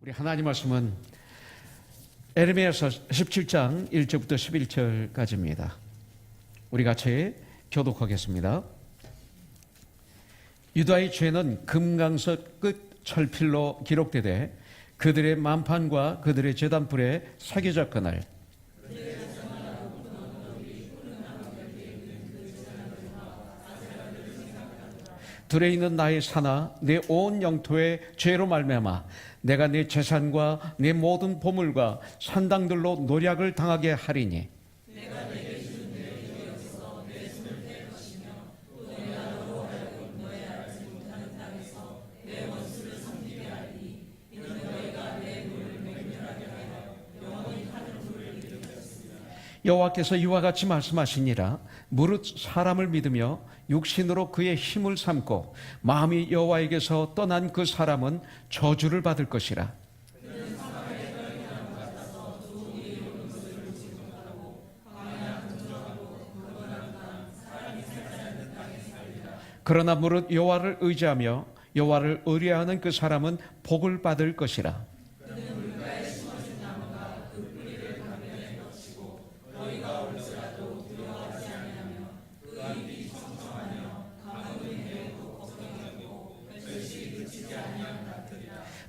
우리 하나님 말씀은 에레미야서 17장 1절부터 11절까지입니다. 우리 같이 교독하겠습니다. 유다의 죄는 금강석 끝 철필로 기록되되 그들의 만판과 그들의 제단불에 새겨졌거늘 들에 있는 나의 산아 내 온 영토의 죄로 말미암아 내가 내 재산과 내 모든 보물과 산당들로 노략을 당하게 하리니 내가 내게 준 내 여기서 내 손을 뗄 것이며 또 내가 너로 하여금 너의 알지 못하는 땅에서 내 원수를 섬기게 하리니 이는 너희가 내 물을 맹렬하게 하여 영원히 하는 불을 일으켰으며 여호와께서 이와 같이 말씀하시니라. 무릇 사람을 믿으며 육신으로 그의 힘을 삼고 마음이 여호와에게서 떠난 그 사람은 저주를 받을 것이라. 그러나 무릇 여호와를 의지하며 여호와를 의뢰하는 그 사람은 복을 받을 것이라.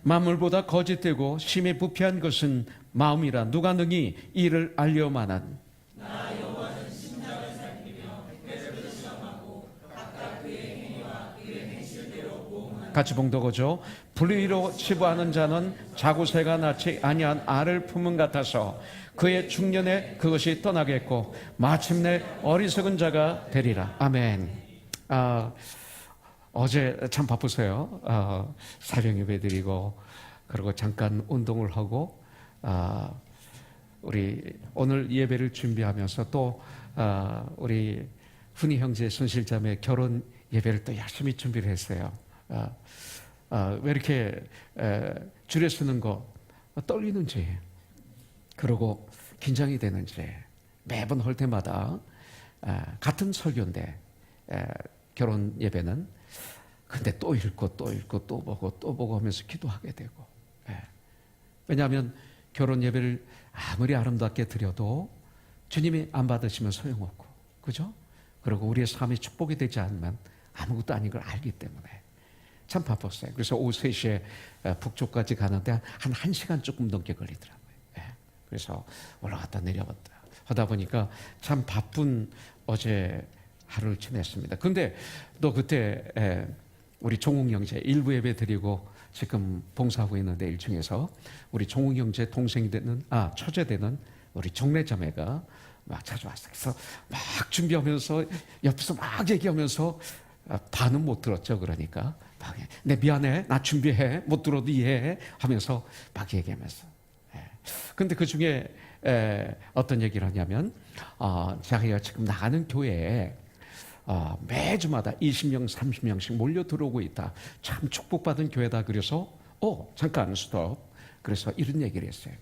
만물보다 거짓되고 심히 부패한 것은 마음이라 누가 능히 이를 알려마난. 나 여호와는 심장을 살피며 뼈를 시험하고 각각 그의 행위와 그의 행실대로 보응하는 같이 봉독하죠. 불의로 치부하는 자는 자구새가 낳지 아니한 알을 품은 같아서 그의 중년에 그것이 떠나겠고 마침내 어리석은 자가 되리라. 아멘. 어제 참 바쁘세요. 사령 예배 드리고 그리고 잠깐 운동을 하고 우리 오늘 예배를 준비하면서 또 우리 훈이 형제 손실자매 결혼 예배를 또 열심히 준비를 했어요. 왜 이렇게 줄여 쓰는 거 떨리는지 그리고 긴장이 되는지 매번 할 때마다 같은 설교인데 결혼 예배는 근데 또 읽고 또 읽고 또 보고 하면서 기도하게 되고 왜냐하면 결혼 예배를 아무리 아름답게 드려도 주님이 안 받으시면 소용없고 그죠? 그리고 우리의 삶이 축복이 되지 않으면 아무것도 아닌 걸 알기 때문에 참 바빴어요. 그래서 오후 3시에 북쪽까지 가는데 한 1시간 조금 넘게 걸리더라고요. 그래서 올라갔다 내려갔다 하다 보니까 참 바쁜 어제 하루를 지냈습니다. 근데 또 그때 우리 종욱 형제 일부 예배 드리고 지금 봉사하고 있는데 1층에서 우리 종욱 형제 동생이 되는 처제 되는 우리 정래 자매가 막 찾아왔어요. 그래서 막 준비하면서 옆에서 막 얘기하면서 반은 못 들었죠. 그러니까 막 내 미안해 나 준비해 못 들어도 이해해 하면서 막 얘기하면서 근데 그 중에 어떤 얘기를 하냐면 자기가 지금 나가는 교회에 매주마다 20명, 30명씩 몰려 들어오고 있다. 참 축복받은 교회다. 그래서 잠깐 스톱. 그래서 이런 얘기를 했어요.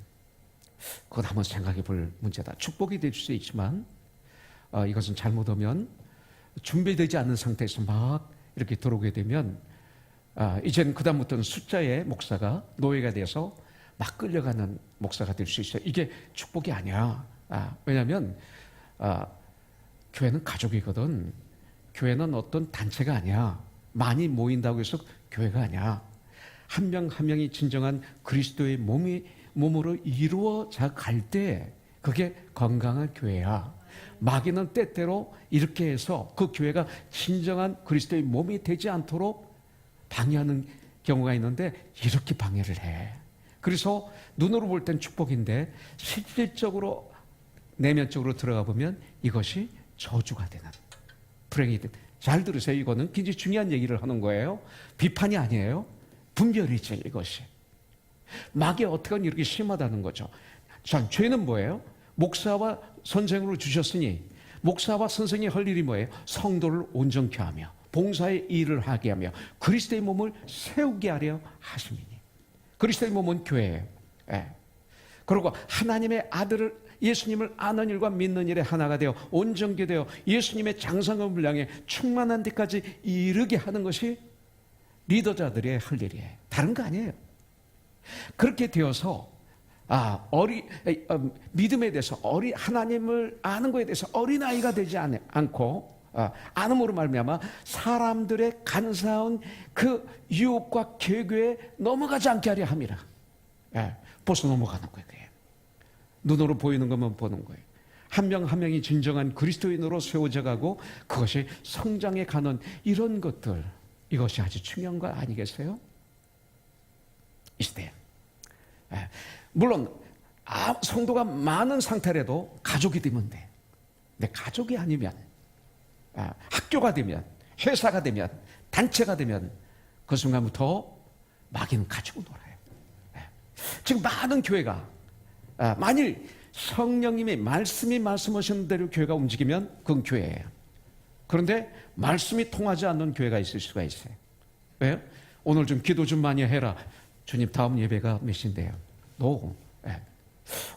그건 한번 생각해 볼 문제다. 축복이 될 수 있지만 이것은 잘못하면 준비되지 않는 상태에서 막 이렇게 들어오게 되면 이제는 그 다음부터는 숫자의 목사가 노예가 돼서 막 끌려가는 목사가 될 수 있어요. 이게 축복이 아니야. 왜냐하면 교회는 가족이거든. 교회는 어떤 단체가 아니야. 많이 모인다고 해서 교회가 아니야. 한 명 한 명이 진정한 그리스도의 몸으로 이루어져 갈 때 그게 건강한 교회야. 마귀는 때때로 이렇게 해서 그 교회가 진정한 그리스도의 몸이 되지 않도록 방해하는 경우가 있는데 이렇게 방해를 해. 그래서 눈으로 볼 땐 축복인데 실질적으로 내면적으로 들어가 보면 이것이 저주가 되는 불행이 된. 잘 들으세요. 이거는 굉장히 중요한 얘기를 하는 거예요. 비판이 아니에요. 분별이지 이것이. 마귀가 어떻게 이렇게 심하다는 거죠. 자, 죄는 뭐예요? 목사와 선생으로 주셨으니 목사와 선생이 할 일이 뭐예요? 성도를 온전케 하며 봉사의 일을 하게 하며 그리스도의 몸을 세우게 하려 하심이니. 그리스도의 몸은 교회예요. 그리고 하나님의 아들을 예수님을 아는 일과 믿는 일에 하나가 되어 온전케 되어 예수님의 장성한 향해 충만한 데까지 이르게 하는 것이 리더자들의 할 일이에요. 다른 거 아니에요. 그렇게 되어서 믿음에 대해서 하나님을 아는 것에 대해서 어린아이가 되지 않고 안음으로 말미암아 사람들의 간사한 그 유혹과 계교에 넘어가지 않게 하려 함이라. 벌써 넘어가는 거예요. 눈으로 보이는 것만 보는 거예요. 한 명 한 명이 진정한 그리스도인으로 세워져 가고 그것이 성장해 가는 이런 것들, 이것이 아주 중요한 거 아니겠어요? 이 시대에. 물론 성도가 많은 상태라도 가족이 되면 돼. 근데 가족이 아니면, 학교가 되면, 회사가 되면, 단체가 되면 그 순간부터 마귀는 가지고 놀아요. 지금 많은 교회가 만일 성령님이 말씀이 말씀하신 대로 교회가 움직이면 그건 교회예요. 그런데 말씀이 통하지 않는 교회가 있을 수가 있어요. 왜요? 오늘 좀 기도 좀 많이 해라. 주님 다음 예배가 몇 시인데요?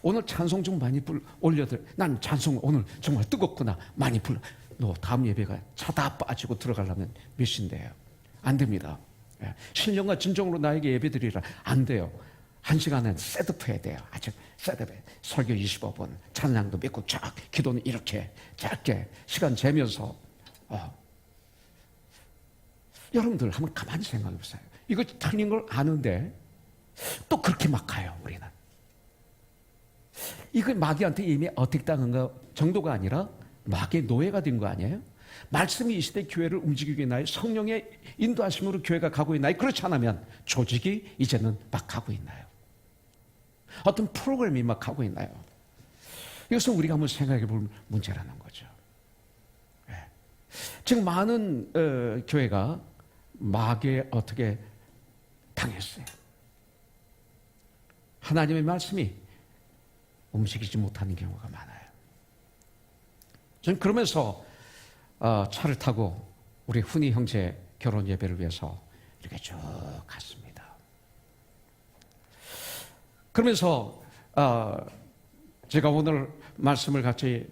오늘 찬송 좀 많이 올려드려. 난 찬송 오늘 정말 뜨겁구나. 많이 불러. 너 다음 예배가 차 다 빠지고 들어가려면 몇 시인데요? 안 됩니다. 신령과 진정으로 나에게 예배 드리라. 안 돼요. 1시간은 셋업 해야 돼요. 아주 셋업해. 설교 25분, 찬양도 몇 곡 쫙, 기도는 이렇게 짧게 시간 재면서. 여러분들 한번 가만히 생각해 보세요. 이거 틀린 걸 아는데 또 그렇게 막 가요, 우리는. 이거 마귀한테 이미 어택 당한 거 정도가 아니라 마귀의 노예가 된 거 아니에요? 말씀이 이 시대 교회를 움직이고 있나요? 성령의 인도하심으로 교회가 가고 있나요? 그렇지 않으면 조직이 이제는 막 가고 있나요? 어떤 프로그램이 막 가고 있나요? 이것은 우리가 한번 생각해 볼 문제라는 거죠. 지금 많은 교회가 마귀에 어떻게 당했어요. 하나님의 말씀이 움직이지 못하는 경우가 많아요. 저는 그러면서 차를 타고 우리 훈이 형제 결혼 예배를 위해서 이렇게 쭉 갔습니다. 그러면서 제가 오늘 말씀을 같이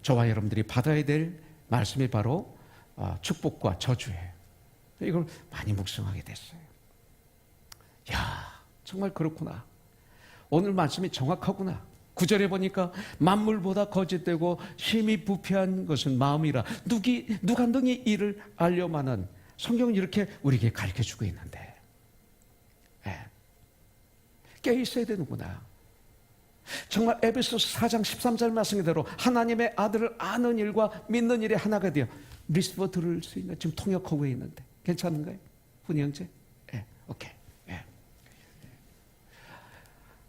저와 여러분들이 받아야 될 말씀이 바로 축복과 저주예요. 이걸 많이 묵상하게 됐어요. 야, 정말 그렇구나. 오늘 말씀이 정확하구나. 9절에 보니까 만물보다 거짓되고 힘이 부패한 것은 마음이라 누가 능히 이를 알려마는 성경은 이렇게 우리에게 가르쳐주고 있는데 깨어있어야 되는구나. 정말 에베소서 4장 13절 말씀대로 하나님의 아들을 아는 일과 믿는 일이 하나가 되어 리스버 들을 수 있는 지금 통역하고 있는데 괜찮은가요? 훈이 형제? 오케이.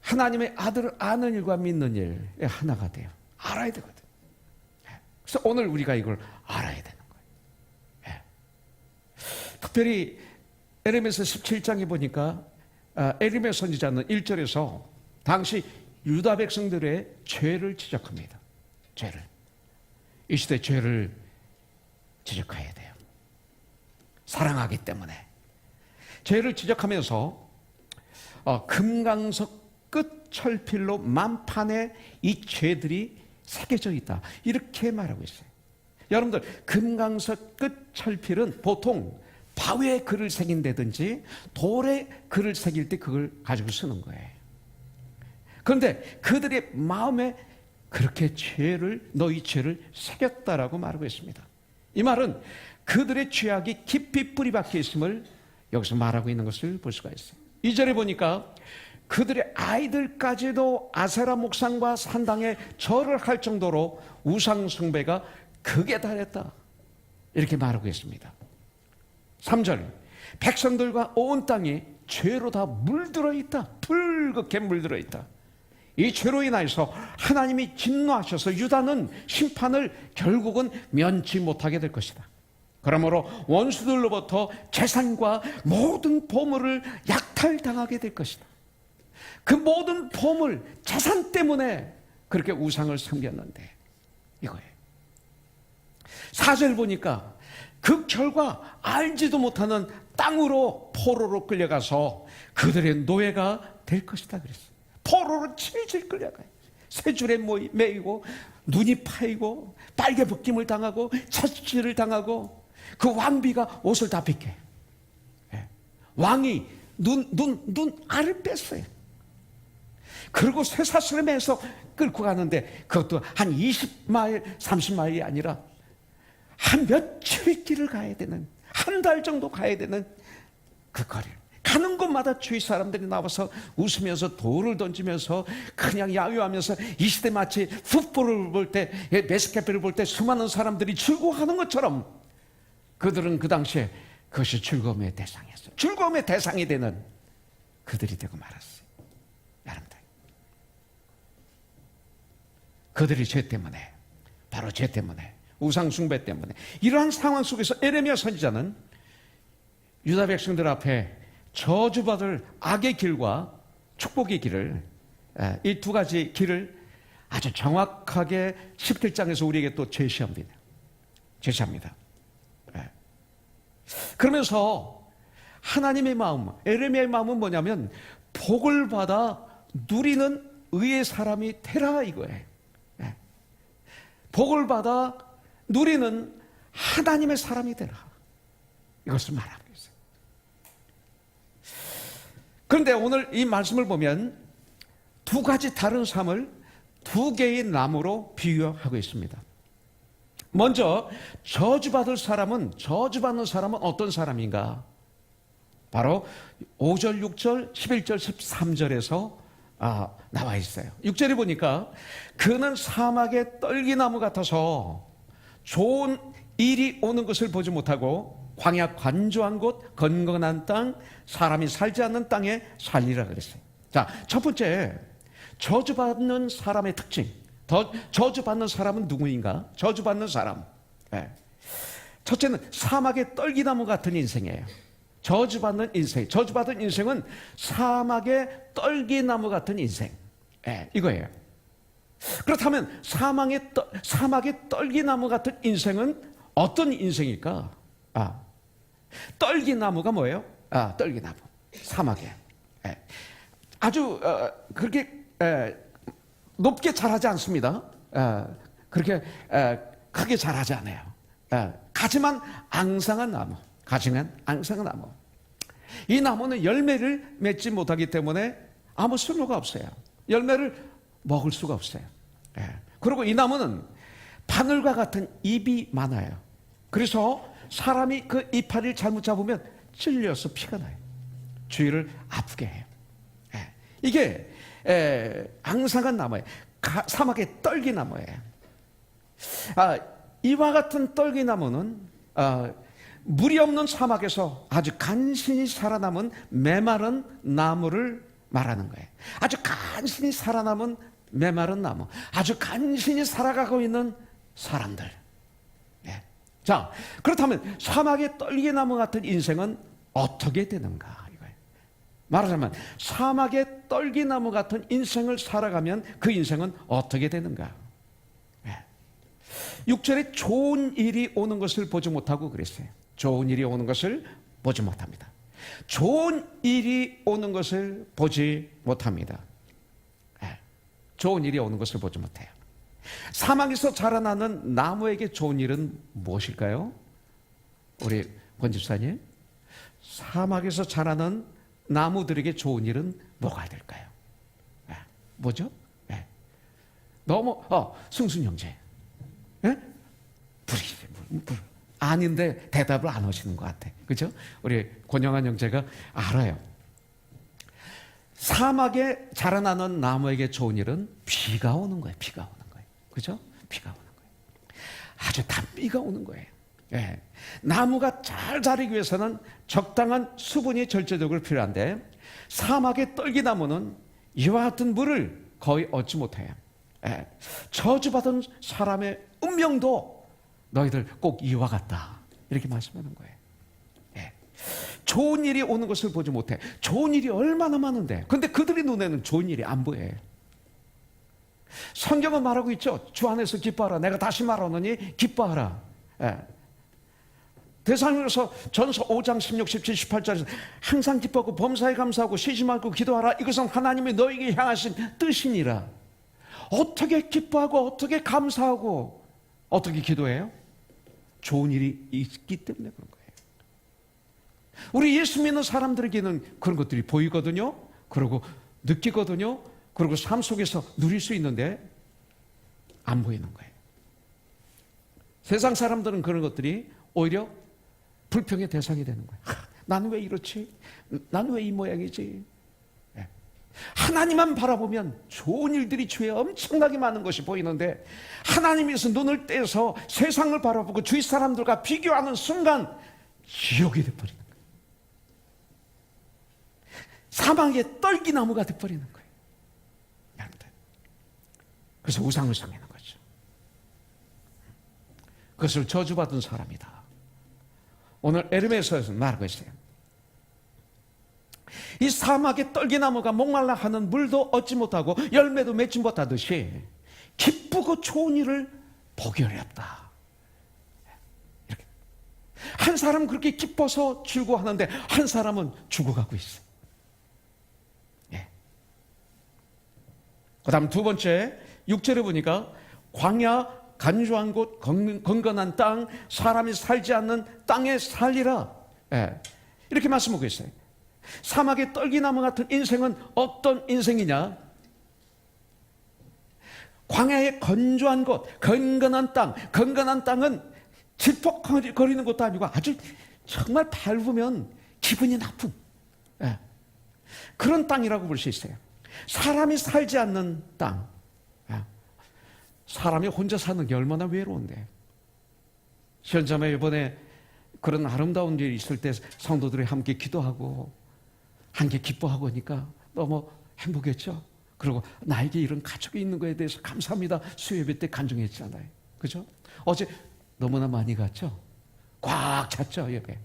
하나님의 아들을 아는 일과 믿는 일에 하나가 돼요. 알아야 되거든. 그래서 오늘 우리가 이걸 알아야 되는 거예요. 특별히 에레미야서 17장에 보니까 에레미야 선지자는 1절에서 당시 유다 백성들의 죄를 지적합니다. 죄를. 이 시대 죄를 지적해야 돼요. 사랑하기 때문에. 죄를 지적하면서 금강석 끝 철필로 만판에 이 죄들이 새겨져 있다. 이렇게 말하고 있어요. 여러분들 금강석 끝 철필은 보통 바위에 글을 새긴다든지 돌에 글을 새길 때 그걸 가지고 쓰는 거예요. 그런데 그들의 마음에 그렇게 너희 죄를 새겼다라고 말하고 있습니다. 이 말은 그들의 죄악이 깊이 뿌리박혀 있음을 여기서 말하고 있는 것을 볼 수가 있어요. 2절에 보니까 그들의 아이들까지도 아세라 목상과 산당에 절을 할 정도로 우상 숭배가 극에 달했다. 이렇게 말하고 있습니다. 3절 백성들과 온 땅이 죄로 다 물들어 있다. 붉게 물들어 있다. 이 죄로 인하여서 하나님이 진노하셔서 유다는 심판을 결국은 면치 못하게 될 것이다. 그러므로 원수들로부터 재산과 모든 보물을 약탈당하게 될 것이다. 그 모든 보물, 재산 때문에 그렇게 우상을 섬겼는데 이거예요. 4절 보니까 그 결과 알지도 못하는 땅으로 포로로 끌려가서 그들의 노예가 될 것이다 그랬어요. 포로로 질질 끌려가요. 세 줄에 매이고 눈이 파이고 빨개 벗김을 당하고 채찍질을 당하고 그 왕비가 옷을 다 벗겨요. 왕이 눈 알을 뺐어요. 그리고 쇠사슬에서 끌고 가는데 그것도 한 20마일, 30마일이 아니라 한 며칠 길을 가야 되는, 한 달 정도 가야 되는 그 거리를 가는 곳마다 주위 사람들이 나와서 웃으면서 돌을 던지면서 그냥 야유하면서 이 시대 마치 풋볼을 볼 때, 메스카페를 볼 때 수많은 사람들이 즐거워하는 것처럼 그들은 그 당시에 그것이 즐거움의 대상이었어요. 즐거움의 대상이 되는 그들이 되고 말았어요. 여러분들, 그들이 죄 때문에, 바로 죄 때문에, 우상 숭배 때문에, 이러한 상황 속에서 에레미야 선지자는 유다 백성들 앞에 저주받을 악의 길과 축복의 길을, 이 두 가지 길을 아주 정확하게 17장에서 우리에게 또 제시합니다. 그러면서 하나님의 마음, 에레미야의 마음은 뭐냐면 복을 받아 누리는 의의 사람이 되라 이거예요. 복을 받아 누리는 하나님의 사람이 되라, 이것을 말하고 있어요. 그런데 오늘 이 말씀을 보면 두 가지 다른 삶을 두 개의 나무로 비유하고 있습니다. 먼저 저주받는 사람은 어떤 사람인가? 바로 5절, 6절, 11절, 13절에서 나와 있어요. 6절에 보니까 그는 사막의 떨기나무 같아서 좋은 일이 오는 것을 보지 못하고 광야 관조한 곳, 건건한 땅, 사람이 살지 않는 땅에 살리라 그랬어요. 자, 첫 번째, 저주받는 사람의 특징. 저주받는 사람은 누구인가? 저주받는 사람. 첫째는 사막의 떨기나무 같은 인생이에요. 저주받는 인생은 사막의 떨기나무 같은 인생. 이거예요. 그렇다면 사막의 떨기나무 같은 인생은 어떤 인생일까? 떨기나무가 뭐예요? 떨기나무. 사막에. 아주 그렇게 높게 자라지 않습니다. 그렇게 크게 자라지 않아요. 가지만 앙상한 나무. 이 나무는 열매를 맺지 못하기 때문에 아무 쓸모가 없어요. 열매를 먹을 수가 없어요. 그리고 이 나무는 바늘과 같은 잎이 많아요. 그래서 사람이 그 이파리를 잘못 잡으면 찔려서 피가 나요. 주위를 아프게 해요. 이게 앙상한 나무예요. 사막의 떨기나무예요. 이와 같은 떨기나무는 물이 없는 사막에서 아주 간신히 살아남은 메마른 나무를 말하는 거예요. 아주 간신히 살아남은 메마른 나무, 아주 간신히 살아가고 있는 사람들. 자, 그렇다면 사막의 떨기나무 같은 인생은 어떻게 되는가? 이거예요. 말하자면 사막의 떨기나무 같은 인생을 살아가면 그 인생은 어떻게 되는가? 6절에 좋은 일이 오는 것을 보지 못하고 그랬어요. 좋은 일이 오는 것을 보지 못합니다. 좋은 일이 오는 것을 보지 못합니다. 좋은 일이 오는 것을 보지 못해요. 사막에서 자라나는 나무에게 좋은 일은 무엇일까요? 우리 권 집사님, 사막에서 자라는 나무들에게 좋은 일은 뭐가 될까요? 뭐죠? 너무 승순 형제, 불. 아닌데 대답을 안 하시는 것 같아. 그죠? 우리 권영환 형제가 알아요. 사막에 자라나는 나무에게 좋은 일은 비가 오는 거예요. 그죠? 비가 오는 거예요. 아주 단비가 오는 거예요. 나무가 잘 자라기 위해서는 적당한 수분이 절제적으로 필요한데 사막의 떨기나무는 이와 같은 물을 거의 얻지 못해요. 저주받은 사람의 운명도 너희들 꼭 이와 같다, 이렇게 말씀하는 거예요. 좋은 일이 오는 것을 보지 못해. 좋은 일이 얼마나 많은데, 근데 그들의 눈에는 좋은 일이 안 보여요. 성경은 말하고 있죠. 주 안에서 기뻐하라. 내가 다시 말하노니 기뻐하라. 대사님으로서 전서 5장 16, 17, 18절에서 항상 기뻐하고 범사에 감사하고 쉬지 말고 기도하라. 이것은 하나님이 너에게 향하신 뜻이니라. 어떻게 기뻐하고 어떻게 감사하고 어떻게 기도해요? 좋은 일이 있기 때문에 그런 거예요. 우리 예수 믿는 사람들에게는 그런 것들이 보이거든요. 그리고 느끼거든요. 그리고 삶 속에서 누릴 수 있는데 안 보이는 거예요. 세상 사람들은 그런 것들이 오히려 불평의 대상이 되는 거예요. 나는 왜 이렇지? 나는 왜 이 모양이지? 하나님만 바라보면 좋은 일들이 주위에 엄청나게 많은 것이 보이는데 하나님께서 눈을 떼서 세상을 바라보고 주위 사람들과 비교하는 순간 지옥이 돼버리는 거예요. 사막의 떨기나무가 돼버리는 거예요. 그래서 우상을 섬기는 거죠. 그것을 저주받은 사람이다. 오늘 에르메서에서 말하고 있어요. 이 사막의 떨기나무가 목말라 하는 물도 얻지 못하고 열매도 맺지 못하듯이 기쁘고 좋은 일을 보기 어렵다. 이렇게. 한 사람은 그렇게 기뻐서 즐거워하는데 한 사람은 죽어가고 있어요. 예. 그 다음 두 번째 6절에 보니까 광야 간주한 곳 건건한 땅 사람이 살지 않는 땅에 살리라. 예. 이렇게 말씀하고 있어요. 사막의 떨기나무 같은 인생은 어떤 인생이냐? 광야의 건조한 곳, 건건한 땅. 건건한 땅은 질퍽거리는 것도 아니고 아주 정말 밟으면 기분이 나쁜 그런 땅이라고 볼 수 있어요. 사람이 살지 않는 땅. 사람이 혼자 사는 게 얼마나 외로운데. 시원자매 이번에 그런 아름다운 일이 있을 때 성도들이 함께 기도하고 함께 기뻐하고 하니까 너무 행복했죠. 그리고 나에게 이런 가족이 있는 거에 대해서 감사합니다. 수요예배 때 간증했잖아요. 그죠? 어제 너무나 많이 갔죠. 꽉 찼죠, 예배.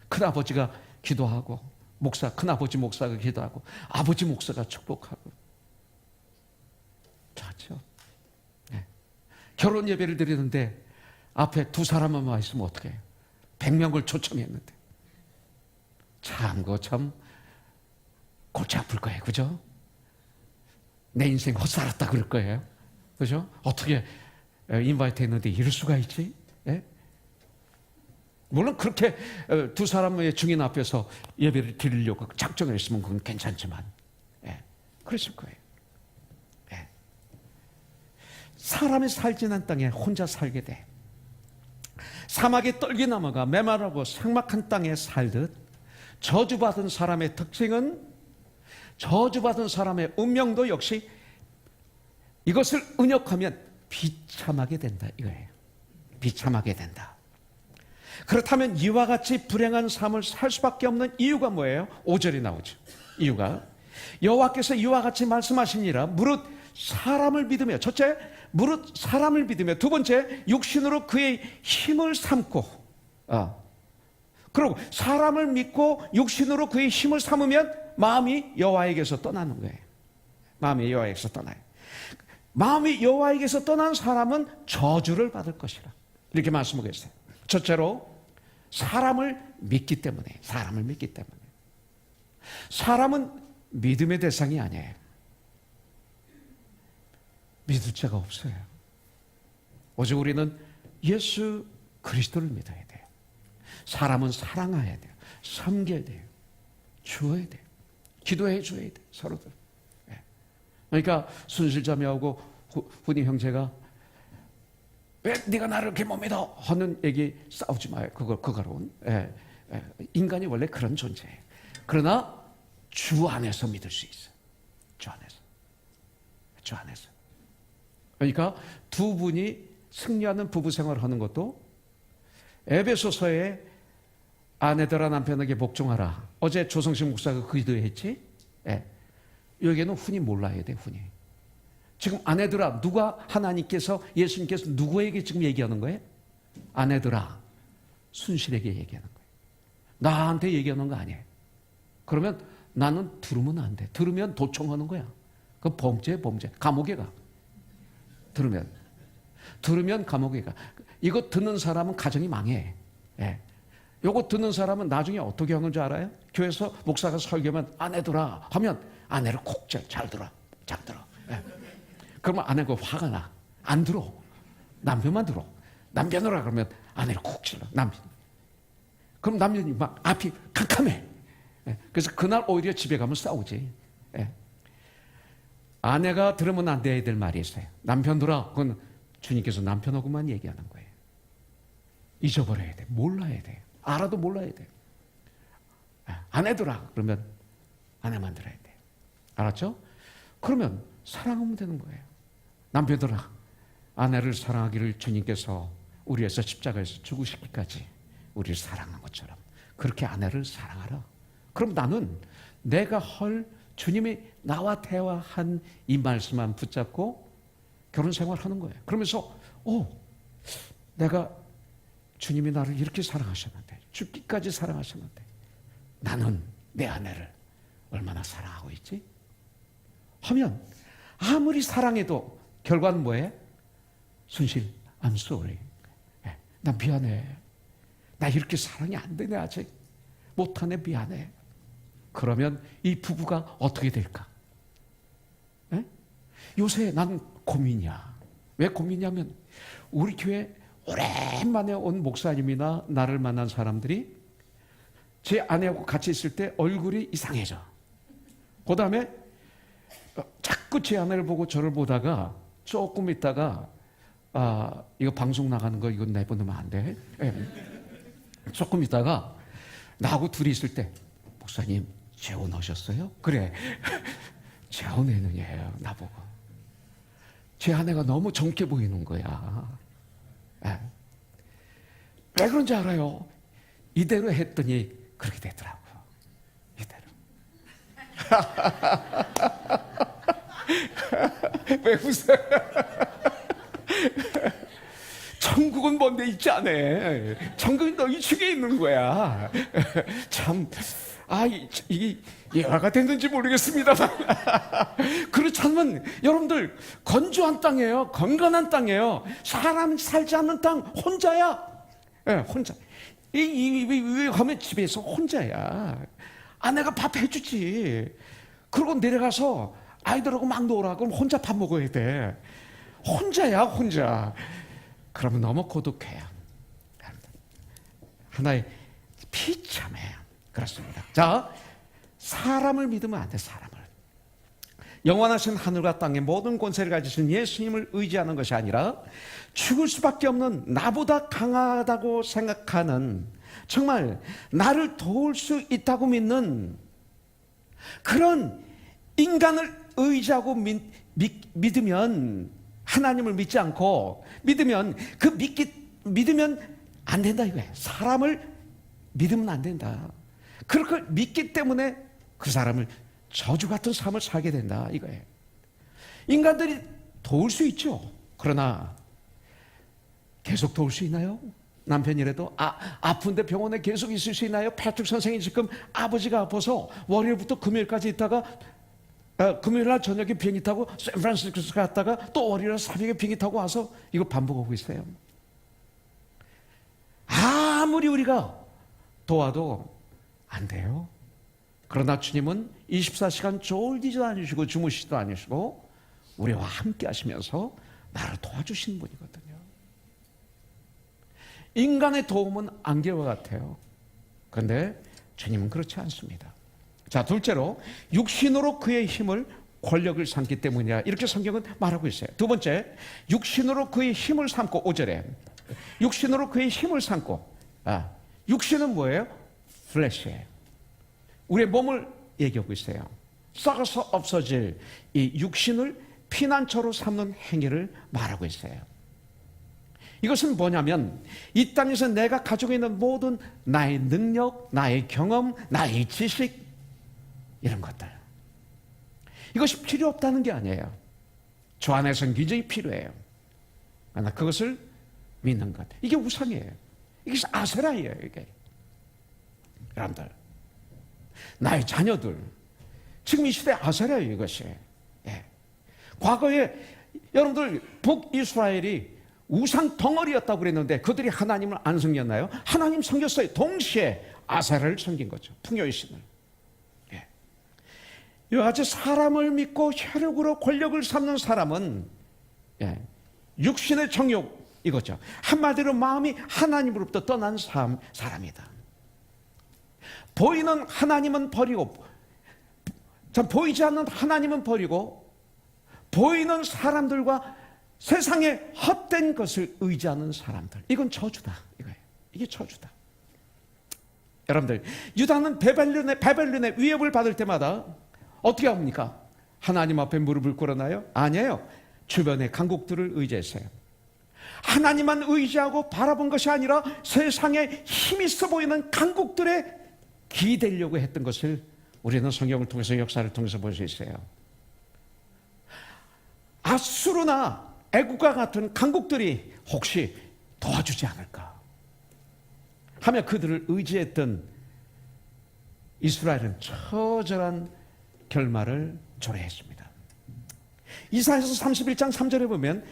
큰아버지가 기도하고 큰아버지 목사가 기도하고 아버지 목사가 축복하고 찼죠. 네. 결혼 예배를 드리는데 앞에 두 사람만 와 있으면 어떡해요? 100명을 초청했는데 참 그거 참 골치 아플 거예요. 그죠? 내 인생 헛살았다 그럴 거예요. 그죠? 어떻게 인바이트 했는데 이럴 수가 있지? 예? 물론 그렇게 두 사람의 증인 앞에서 예배를 드리려고 작정을 했으면 그건 괜찮지만 그랬을 거예요. 사람이 살지 않는 땅에 혼자 살게 돼. 사막의 떨기나무가 메마르고 삭막한 땅에 살듯 저주받은 사람의 특징은 저주받은 사람의 운명도 역시 이것을 은역하면 비참하게 된다 이거예요. 비참하게 된다. 그렇다면 이와 같이 불행한 삶을 살 수밖에 없는 이유가 뭐예요? 5절이 나오죠. 이유가 여호와께서 이와 같이 말씀하시니라. 무릇 사람을 믿으며, 첫째 무릇 사람을 믿으며, 두 번째 육신으로 그의 힘을 삼고 그리고 사람을 믿고 육신으로 그의 힘을 삼으면 마음이 여호와에게서 떠나는 거예요. 마음이 여호와에게서 떠나요. 마음이 여호와에게서 떠난 사람은 저주를 받을 것이라 이렇게 말씀하고 있어요. 첫째로 사람을 믿기 때문에. 사람은 믿음의 대상이 아니에요. 믿을 자가 없어요. 오직 우리는 예수 그리스도를 믿어야 돼요. 사람은 사랑해야 돼요. 섬겨야 돼요. 주어야 돼요. 기도해 줘야 돼요. 서로들. 그러니까 순실자매하고 훈이 형제가 왜 네가 나를 이렇게 못 믿어? 하는 얘기 싸우지 마요. 그거로는. 인간이 원래 그런 존재예요. 그러나 주 안에서 믿을 수 있어요. 주 안에서. 그러니까 두 분이 승리하는 부부 생활을 하는 것도 에베소서에 아내들아 남편에게 복종하라. 어제 조성식 목사가 그 기도했지? 여기에는 훈이 몰라야 돼, 훈이. 지금 아내들아, 누가 하나님께서, 예수님께서 누구에게 지금 얘기하는 거예요? 아내들아, 순실에게 얘기하는 거예요. 나한테 얘기하는 거 아니에요. 그러면 나는 들으면 안 돼. 들으면 도청하는 거야. 그 범죄. 감옥에 가. 들으면 감옥에 가. 이거 듣는 사람은 가정이 망해. 이거 듣는 사람은 나중에 어떻게 하는 줄 알아요? 교회에서 목사가 설교하면 아내들아 하면 아내를 콕 잘 들어. 그러면 아내가 화가 나. 안 들어. 남편만 들어. 남편으로 그러면 아내를 콕 찔러. 남편. 그럼 남편이 막 앞이 캄캄해. 예. 그래서 그날 오히려 집에 가면 싸우지. 예. 아내가 들으면 안 돼야 될 말이 있어요. 남편들아, 그건 주님께서 남편하고만 얘기하는 거예요. 잊어버려야 돼. 몰라야 돼. 알아도 몰라야 돼. 아내들아, 그러면 아내만 들어야 돼. 알았죠? 그러면 사랑하면 되는 거예요. 남편들아, 아내를 사랑하기를 주님께서 우리에서 십자가에서 죽으시기까지 우리를 사랑한 것처럼 그렇게 아내를 사랑하라. 그럼 나는 내가 주님이 나와 대화한 이 말씀만 붙잡고 결혼 생활하는 거예요. 그러면서 내가 주님이 나를 이렇게 사랑하셨는데, 죽기까지 사랑하셨는데 나는 내 아내를 얼마나 사랑하고 있지? 하면 아무리 사랑해도 결과는 뭐예요? 순실, I'm sorry. 나 미안해. 나 이렇게 사랑이 안 되네, 아직. 못하네, 미안해. 그러면 이 부부가 어떻게 될까? 요새 난 고민이야. 왜 고민이냐면 우리 교회 오랜만에 온 목사님이나 나를 만난 사람들이 제 아내하고 같이 있을 때 얼굴이 이상해져. 그 다음에 자꾸 제 아내를 보고 저를 보다가 조금 있다가 이거 방송 나가는 거 이거 내보내면 안 돼. 조금 있다가 나하고 둘이 있을 때 목사님 재혼하셨어요? 그래. 재혼했느냐요 나보고. 제 아내가 너무 젊게 보이는 거야. 왜 그런지 알아요? 이대로 했더니 그렇게 되더라고요. 이대로. 왜 웃어요? 천국은 먼데 있지 않아. 천국이 너희 중에 있는 거야. 참, 이게 예화가 됐는지 모르겠습니다만. 그렇다면 여러분들 건조한 땅이에요. 건강한 땅이에요. 사람 살지 않는 땅 혼자야. 혼자. 가면 집에서 혼자야. 아내가 밥 해주지. 그러고 내려가서 아이들하고 막 놀아. 그럼 혼자 밥 먹어야 돼. 혼자야, 혼자. 그러면 너무 고독해요. 하나의 비참해요. 그렇습니다. 자, 사람을 믿으면 안 돼, 사람을. 영원하신 하늘과 땅의 모든 권세를 가지신 예수님을 의지하는 것이 아니라 죽을 수밖에 없는 나보다 강하다고 생각하는, 정말 나를 도울 수 있다고 믿는 그런 인간을 의지하고 믿으면, 하나님을 믿지 않고 믿으면 믿으면 안 된다 이거예요. 사람을 믿으면 안 된다. 그렇게 믿기 때문에 그 사람을 저주 같은 삶을 살게 된다 이거예요. 인간들이 도울 수 있죠. 그러나 계속 도울 수 있나요? 남편이라도 아픈데 병원에 계속 있을 수 있나요? 패트릭 선생이 지금 아버지가 아파서 월요일부터 금요일까지 있다가 금요일날 저녁에 비행기 타고 샌프란시스코 갔다가 또 월요일 새벽에 비행기 타고 와서 이거 반복하고 있어요. 아무리 우리가 도와도 안 돼요. 그러나 주님은 24시간 졸지도 않으시고 주무시지도 않으시고 우리와 함께 하시면서 나를 도와주시는 분이거든요. 인간의 도움은 안개와 같아요. 그런데 주님은 그렇지 않습니다. 자, 둘째로 육신으로 그의 힘을 권력을 삼기 때문이야. 이렇게 성경은 말하고 있어요. 두 번째, 육신으로 그의 힘을 삼고, 5절에 육신으로 그의 힘을 삼고. 육신은 뭐예요? 플래시예요. 우리의 몸을 얘기하고 있어요. 썩어서 없어질 이 육신을 피난처로 삼는 행위를 말하고 있어요. 이것은 뭐냐면 이 땅에서 내가 가지고 있는 모든 나의 능력, 나의 경험, 나의 지식, 이런 것들, 이것이 필요 없다는 게 아니에요. 저 안에서는 굉장히 필요해요. 그러나 그것을 믿는 것, 이게 우상이에요. 이게 아세라예요. 이게 여러분들, 나의 자녀들, 지금 이 시대 아세라예요. 이것이. 과거에 여러분들 북이스라엘이 우상 덩어리였다고 그랬는데 그들이 하나님을 안 섬겼나요? 하나님 섬겼어요. 동시에 아세라를 섬긴 거죠. 풍요의 신을. 이와 같이 사람을 믿고 혈육으로 권력을 삼는 사람은 육신의 정욕, 이거죠. 한마디로 마음이 하나님으로부터 떠난 사람이다. 보이는 하나님은 버리고, 참 보이지 않는 하나님은 버리고 보이는 사람들과 세상의 헛된 것을 의지하는 사람들, 이건 저주다 이거예요. 이게 저주다. 여러분들, 유다는 바벨론의 위협을 받을 때마다 어떻게 합니까? 하나님 앞에 무릎을 꿇어나요? 아니에요. 주변의 강국들을 의지했어요. 하나님만 의지하고 바라본 것이 아니라 세상에 힘있어 보이는 강국들에 기대려고 했던 것을 우리는 성경을 통해서, 역사를 통해서 볼 수 있어요. 아수르나 애국과 같은 강국들이 혹시 도와주지 않을까 하며 그들을 의지했던 이스라엘은 처절한 결말을 초래했습니다. 이사야서 31장 3절에 보면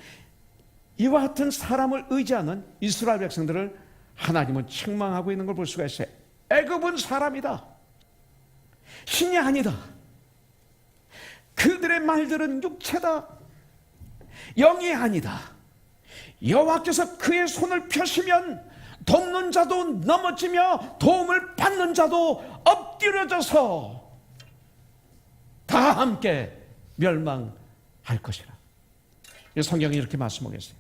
이와 같은 사람을 의지하는 이스라엘 백성들을 하나님은 책망하고 있는 걸 볼 수가 있어요. 애굽은 사람이다, 신이 아니다. 그들의 말들은 육체다, 영이 아니다. 여호와께서 그의 손을 펴시면 돕는 자도 넘어지며 도움을 받는 자도 엎드려져서 다 함께 멸망할 것이라. 성경이 이렇게 말씀하고 있어요.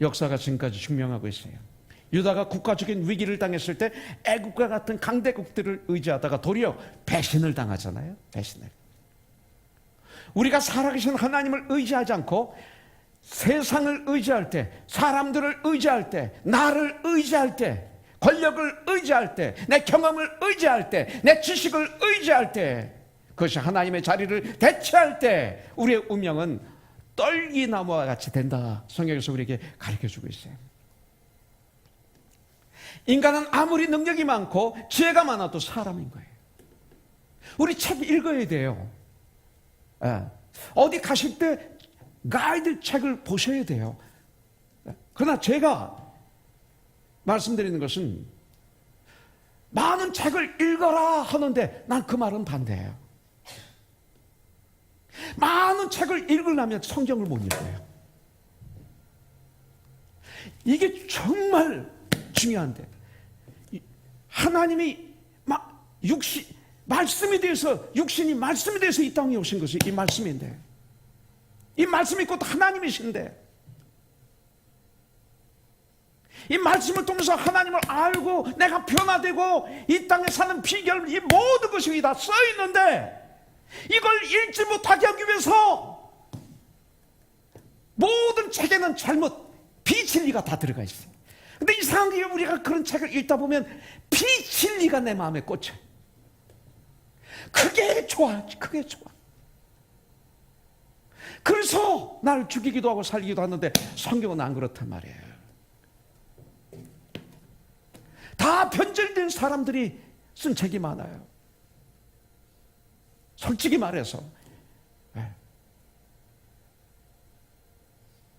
역사가 지금까지 증명하고 있어요. 유다가 국가적인 위기를 당했을 때 애국과 같은 강대국들을 의지하다가 도리어 배신을 당하잖아요. 배신을. 우리가 살아계신 하나님을 의지하지 않고 세상을 의지할 때, 사람들을 의지할 때, 나를 의지할 때, 권력을 의지할 때, 내 경험을 의지할 때, 내 지식을 의지할 때, 그것이 하나님의 자리를 대체할 때 우리의 운명은 떨기나무와 같이 된다. 성경에서 우리에게 가르쳐주고 있어요. 인간은 아무리 능력이 많고 지혜가 많아도 사람인 거예요. 우리 책 읽어야 돼요. 어디 가실 때 가이드 책을 보셔야 돼요. 그러나 제가 말씀드리는 것은 많은 책을 읽어라 하는데 난 그 말은 반대예요. 많은 책을 읽으려면 성경을 못 읽어요. 이게 정말 중요한데, 하나님이 말씀에 대해서, 육신이 말씀에 대해서 이 땅에 오신 것이 이 말씀인데, 이 말씀이 곧 하나님이신데, 이 말씀을 통해서 하나님을 알고 내가 변화되고 이 땅에 사는 비결, 이 모든 것이 다 써 있는데 이걸 읽지 못하게 하기 위해서 모든 책에는 잘못, 비진리가 다 들어가 있어요. 근데 이상하게 우리가 그런 책을 읽다 보면 비진리가 내 마음에 꽂혀. 그게 좋아, 그게 좋아. 그래서 날 죽이기도 하고 살리기도 하는데 성경은 안 그렇단 말이에요. 다 변절된 사람들이 쓴 책이 많아요. 솔직히 말해서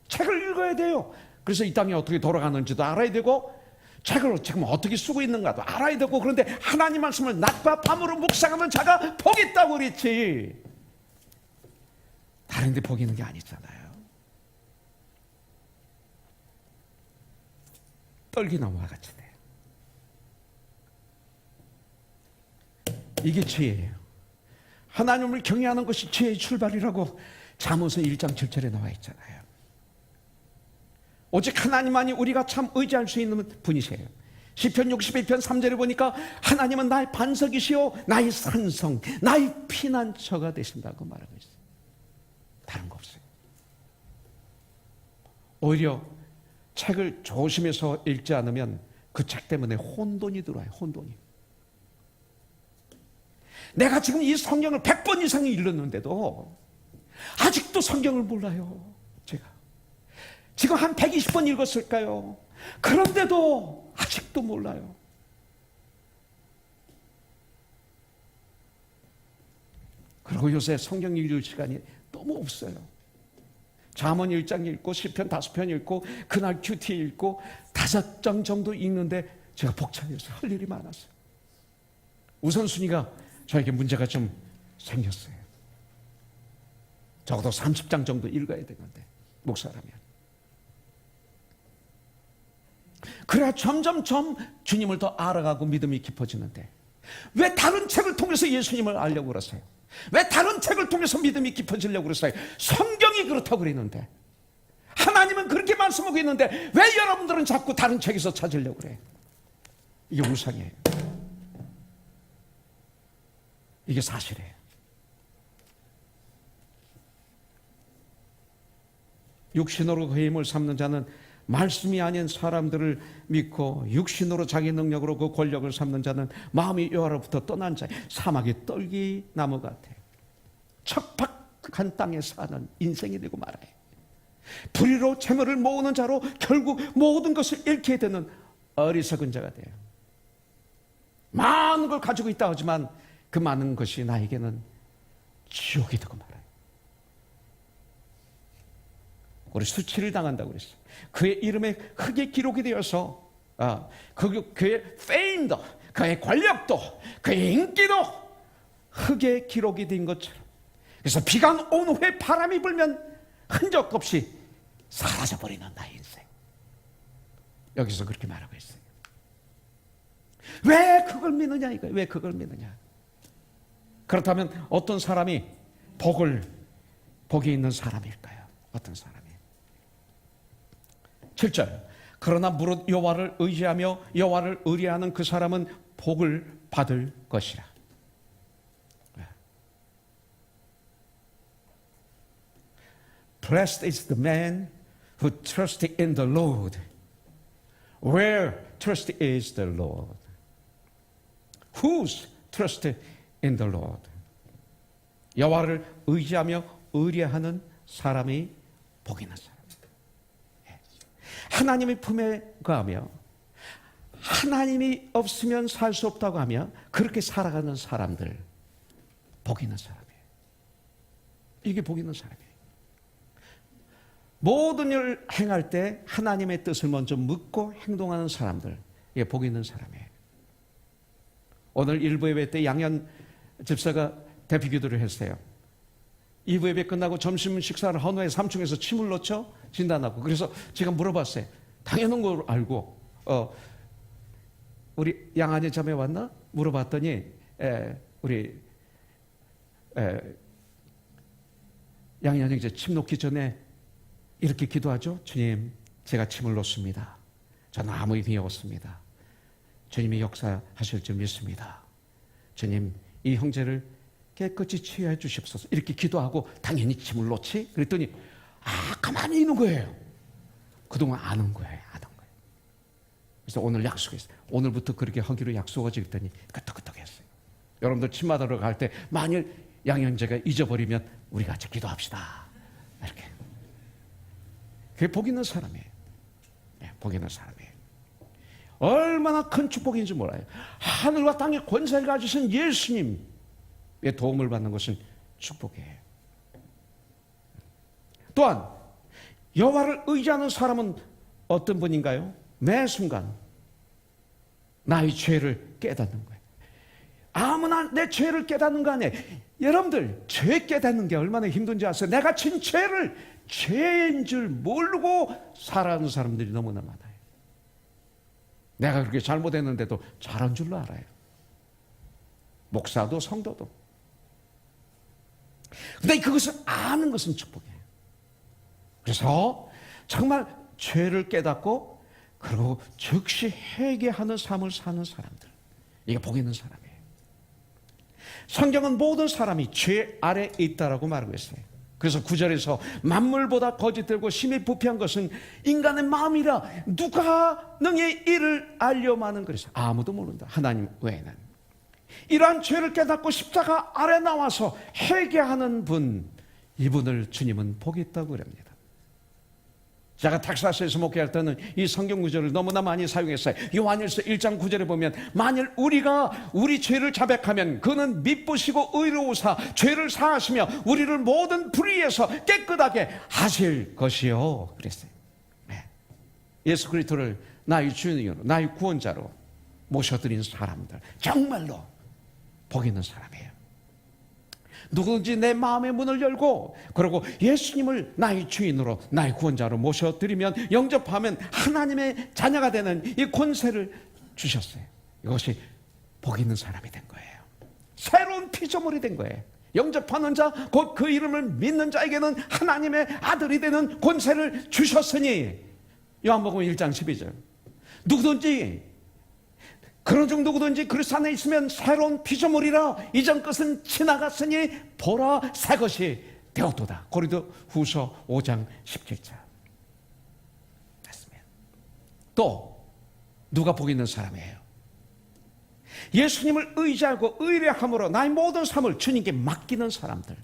책을 읽어야 돼요. 그래서 이 땅이 어떻게 돌아가는지도 알아야 되고 책을 지금 어떻게 쓰고 있는가도 알아야 되고, 그런데 하나님 말씀을 낮과 밤으로 묵상하는 자가 복이 있다고 그랬지, 다른 데 복이 있는 게 아니잖아요. 떨기나무와 같이 돼요. 이게 죄예요. 하나님을 경외하는 것이 죄의 출발이라고 잠언서 1장 7절에 나와 있잖아요. 오직 하나님만이 우리가 참 의지할 수 있는 분이세요. 시편 61편 3절에 보니까 하나님은 나의 반석이시오 나의 산성, 나의 피난처가 되신다고 말하고 있어요. 다른 거 없어요. 오히려 책을 조심해서 읽지 않으면 그 책 때문에 혼돈이 들어와요. 혼돈이. 내가 지금 이 성경을 100번 이상 읽었는데도 아직도 성경을 몰라요. 제가 지금 한 120번 읽었을까요? 그런데도 아직도 몰라요. 그리고 요새 성경 읽을 시간이 너무 없어요. 잠언 1장 읽고 시편 5편 읽고 그날 큐티 읽고 5장 정도 읽는데 제가 벅차서 할 일이 많았어요. 우선순위가 저에게 문제가 좀 생겼어요. 적어도 30장 정도 읽어야 되는데, 목사라면. 그래야 점점점 주님을 더 알아가고 믿음이 깊어지는데 왜 다른 책을 통해서 예수님을 알려고 그러세요? 왜 다른 책을 통해서 믿음이 깊어지려고 그러세요? 성경이 그렇다고 그랬는데, 하나님은 그렇게 말씀하고 있는데 왜 여러분들은 자꾸 다른 책에서 찾으려고 그래요? 이게 우상이에요. 이게 사실이에요. 육신으로 그 힘을 삼는 자는 말씀이 아닌 사람들을 믿고 육신으로 자기 능력으로 그 권력을 삼는 자는 마음이 여호와로부터 떠난 자, 사막의 떨기나무 같아요. 척박한 땅에 사는 인생이 되고 말아요. 불의로 재물을 모으는 자로 결국 모든 것을 잃게 되는 어리석은 자가 돼요. 많은 걸 가지고 있다 하지만 그 많은 것이 나에게는 지옥이 되고 말아요. 우리 수치를 당한다고 그랬어요. 그의 이름에 흙에 기록이 되어서 그의 페임도, 그의 권력도, 그의 인기도 흙에 기록이 된 것처럼, 그래서 비가 온 후에 바람이 불면 흔적 없이 사라져버리는 나의 인생. 여기서 그렇게 말하고 있어요. 왜 그걸 믿느냐 이거예요. 왜 그걸 믿느냐. 그렇다면 어떤 사람이 복이 있는 사람일까요? 어떤 사람이? 7절. 그러나 무릇 여호와를 의지하며 여호와를 의뢰하는 그 사람은 복을 받을 것이라. Blessed is the man who trusts in the Lord. Where trust is the Lord. Whose trust in the Lord. 여호와를 의지하며 의뢰하는 사람이 복이 있는 사람. 하나님의 품에 거하며 하나님이 없으면 살 수 없다고 하며 그렇게 살아가는 사람들, 복 있는 사람이에요. 이게 복 있는 사람이에요. 모든 일을 행할 때 하나님의 뜻을 먼저 묻고 행동하는 사람들, 이게 복 있는 사람이에요. 오늘 1부 예배 때 양현 집사가 대피 기도를 했어요. 2부 예배 끝나고 점심 식사를 한 후에 3층에서 침을 놓죠? 진단하고. 그래서 제가 물어봤어요. 당연한 걸 알고 우리 양한이 자매 왔나? 물어봤더니 우리 양현 형제 침 놓기 전에 이렇게 기도하죠. 주님, 제가 침을 놓습니다. 저는 아무 의미 없습니다. 주님이 역사하실 줄 믿습니다. 주님, 이 형제를 깨끗이 치유해 주십소서. 이렇게 기도하고 당연히 침을 놓지? 그랬더니 가만히 있는 거예요. 그동안 아는 거예요. 그래서 오늘 약속했어요. 오늘부터 그렇게 하기로 약속하지 그랬더니 끄떡끄떡했어요. 여러분들 침 맞으러 갈 때 만일 양형제가 잊어버리면 우리 같이 기도합시다. 이렇게. 그게 복 있는 사람이에요. 네, 복 있는 사람이에요. 얼마나 큰 축복인지 몰라요. 하늘과 땅의 권세를 가지신 예수님의 도움을 받는 것은 축복이에요. 또한 여호와를 의지하는 사람은 어떤 분인가요? 매 순간 나의 죄를 깨닫는 거예요. 아무나 내 죄를 깨닫는 거 아니에요. 여러분들 죄 깨닫는 게 얼마나 힘든지 아세요? 내가 진 죄를 죄인 줄 모르고 살아가는 사람들이 너무나 많아요. 내가 그렇게 잘못했는데도 잘한 줄로 알아요. 목사도 성도도. 근데 그것을 아는 것은 축복이에요. 그래서 정말 죄를 깨닫고 그리고 즉시 회개하는 삶을 사는 사람들, 이게 복 있는 사람이에요. 성경은 모든 사람이 죄 아래에 있다라고 말하고 있어요. 그래서 9절에서 만물보다 거짓되고 심히 부패한 것은 인간의 마음이라 누가 능히 이를 알려마는 그래서 아무도 모른다. 하나님 외에는. 이러한 죄를 깨닫고 십자가 아래 나와서 회개하는 분, 이분을 주님은 복이 있다고 그럽니다. 제가 텍사스에서 목회할 때는 이 성경 구절을 너무나 많이 사용했어요. 요한일서 1장 9절에 보면 만일 우리가 우리 죄를 자백하면 그는 미쁘시고 의로우사 죄를 사하시며 우리를 모든 불의에서 깨끗하게 하실 것이요 그랬어요. 네. 예수 그리스도를 나의 주인으로 나의 구원자로 모셔드린 사람들, 정말로 복 있는 사람이에요. 누구든지 내 마음의 문을 열고 그리고 예수님을 나의 주인으로 나의 구원자로 모셔드리면 영접하면 하나님의 자녀가 되는 이 권세를 주셨어요. 이것이 복 있는 사람이 된 거예요. 새로운 피조물이 된 거예요. 영접하는 자, 곧 그 이름을 믿는 자에게는 하나님의 아들이 되는 권세를 주셨으니, 요한복음 1장 12절. 누구든지 그런 중 누구든지 그리스도 안에 있으면 새로운 피조물이라, 이전 것은 지나갔으니 보라 새 것이 되었도다. 고린도 후서 5장 17절. 맞습니다. 또 누가 복 있는 사람이에요? 예수님을 의지하고 의뢰함으로 나의 모든 삶을 주님께 맡기는 사람들.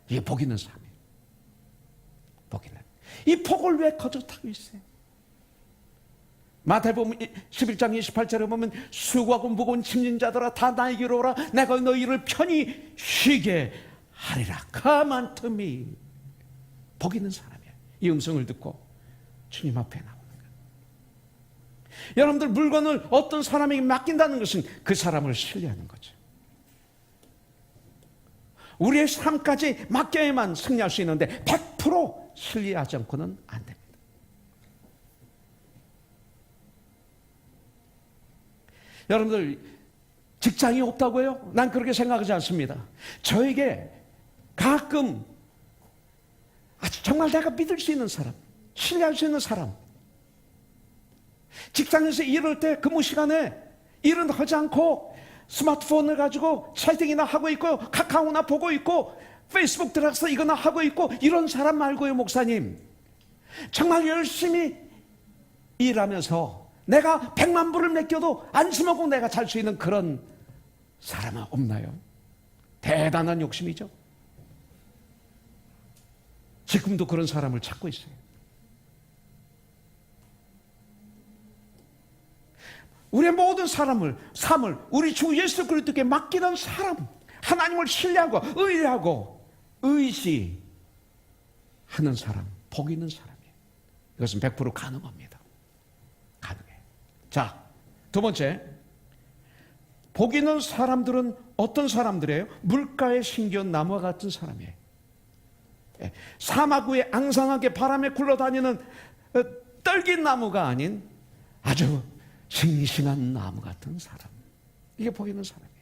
이게 복 있는 삶이에요. 복 있는. 이 복을 왜 거듭하고 있어요? 마태복음 11장 28절에 보면 수고하고 무거운 짐진 자들아 다 나에게로 오라, 내가 너희를 편히 쉬게 하리라. Come unto me. 복 있는 사람이에요. 이 음성을 듣고 주님 앞에 나오는 거예요. 여러분들, 물건을 어떤 사람에게 맡긴다는 것은 그 사람을 신뢰하는 거죠. 우리의 삶까지 맡겨야만 승리할 수 있는데 100% 신뢰하지 않고는 안 됩니다. 여러분들, 직장이 없다고요? 난 그렇게 생각하지 않습니다. 저에게 가끔 정말 내가 믿을 수 있는 사람, 신뢰할 수 있는 사람, 직장에서 일할 때 근무 시간에 일은 하지 않고 스마트폰을 가지고 채팅이나 하고 있고 카카오나 보고 있고 페이스북 들어가서 이거나 하고 있고, 이런 사람 말고요, 목사님. 정말 열심히 일하면서 내가 100만 불을 맡겨도 안심하고 내가 살 수 있는 그런 사람은 없나요? 대단한 욕심이죠. 지금도 그런 사람을 찾고 있어요. 우리의 모든 삶을 우리 주 예수 그리스도께 맡기는 사람, 하나님을 신뢰하고 의뢰하고 의지하는 사람, 복 있는 사람이에요. 이것은 100% 가능합니다. 가능해요. 자, 두 번째, 복 있는 사람들은 어떤 사람들이에요? 물가에 심겨온 나무와 같은 사람이에요. 사막 위에 앙상하게 바람에 굴러다니는 떨긴 나무가 아닌 아주 싱싱한 나무 같은 사람. 이게 복 있는 사람이에요.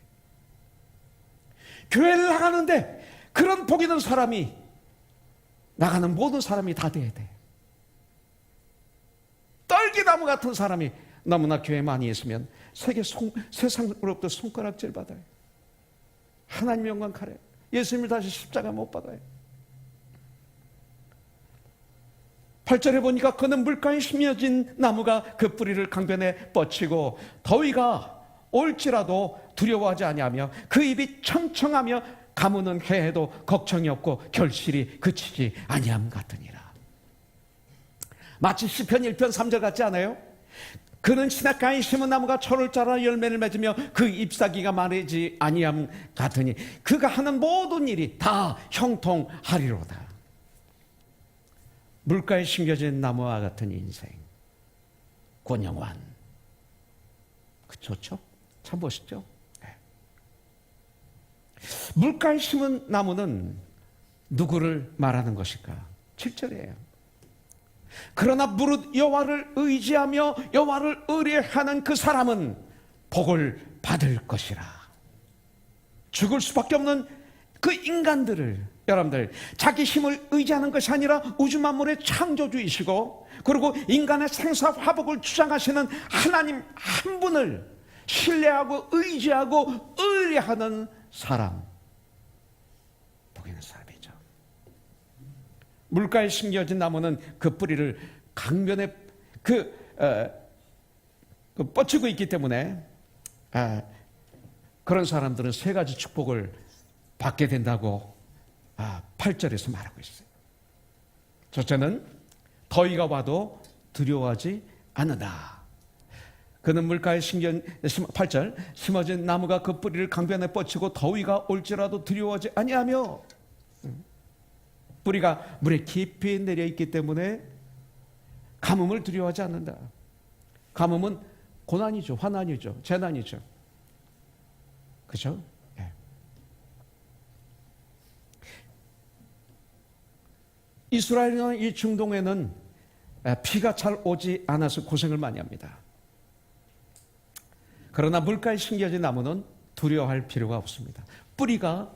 교회를 나가는데 그런 복 있는 사람이, 나가는 모든 사람이 다 돼야 돼. 떨기나무 같은 사람이 너무나 교회 많이 있으면 세상으로부터 손가락질 받아요. 하나님 영광 가려요. 예수님을 다시 십자가 못 받아요. 8절에 보니까 그는 물가에 심어진 나무가 그 뿌리를 강변에 뻗치고 더위가 올지라도 두려워하지 아니하며 그 입이 청청하며 가무는 해해도 걱정이 없고 결실이 그치지 아니함 같으니라. 마치 시편 1편 3절 같지 않아요? 그는 시냇가에 심은 나무가 철을 자라 열매를 맺으며 그 잎사귀가 마르지 아니함 같으니 그가 하는 모든 일이 다 형통하리로다. 물가에 심겨진 나무와 같은 인생, 권영환. 좋죠? 참 멋있죠? 네. 물가에 심은 나무는 누구를 말하는 것일까? 7절이에요. 그러나 무릇 여호와를 의지하며 여호와를 의뢰하는 그 사람은 복을 받을 것이라. 죽을 수밖에 없는 그 인간들을, 여러분들, 자기 힘을 의지하는 것이 아니라 우주 만물의 창조주이시고 그리고 인간의 생사화복을 주장하시는 하나님 한 분을 신뢰하고 의지하고 의뢰하는 사람, 복 있는 사람이죠. 물가에 심겨진 나무는 그 뿌리를 강변에 뻗치고 있기 때문에 그런 사람들은 세 가지 축복을 받게 된다고 8절에서 말하고 있어요. 첫째는 더위가 와도 두려워하지 않는다. 그는 물가에 8절 심어진 나무가 그 뿌리를 강변에 뻗치고 더위가 올지라도 두려워하지 아니하며, 뿌리가 물에 깊이 내려 있기 때문에 가뭄을 두려워하지 않는다. 가뭄은 고난이죠, 환난이죠, 재난이죠. 그렇죠? 네. 이스라엘이나 이 중동에는 비가 잘 오지 않아서 고생을 많이 합니다. 그러나 물가에 심겨진 나무는 두려워할 필요가 없습니다. 뿌리가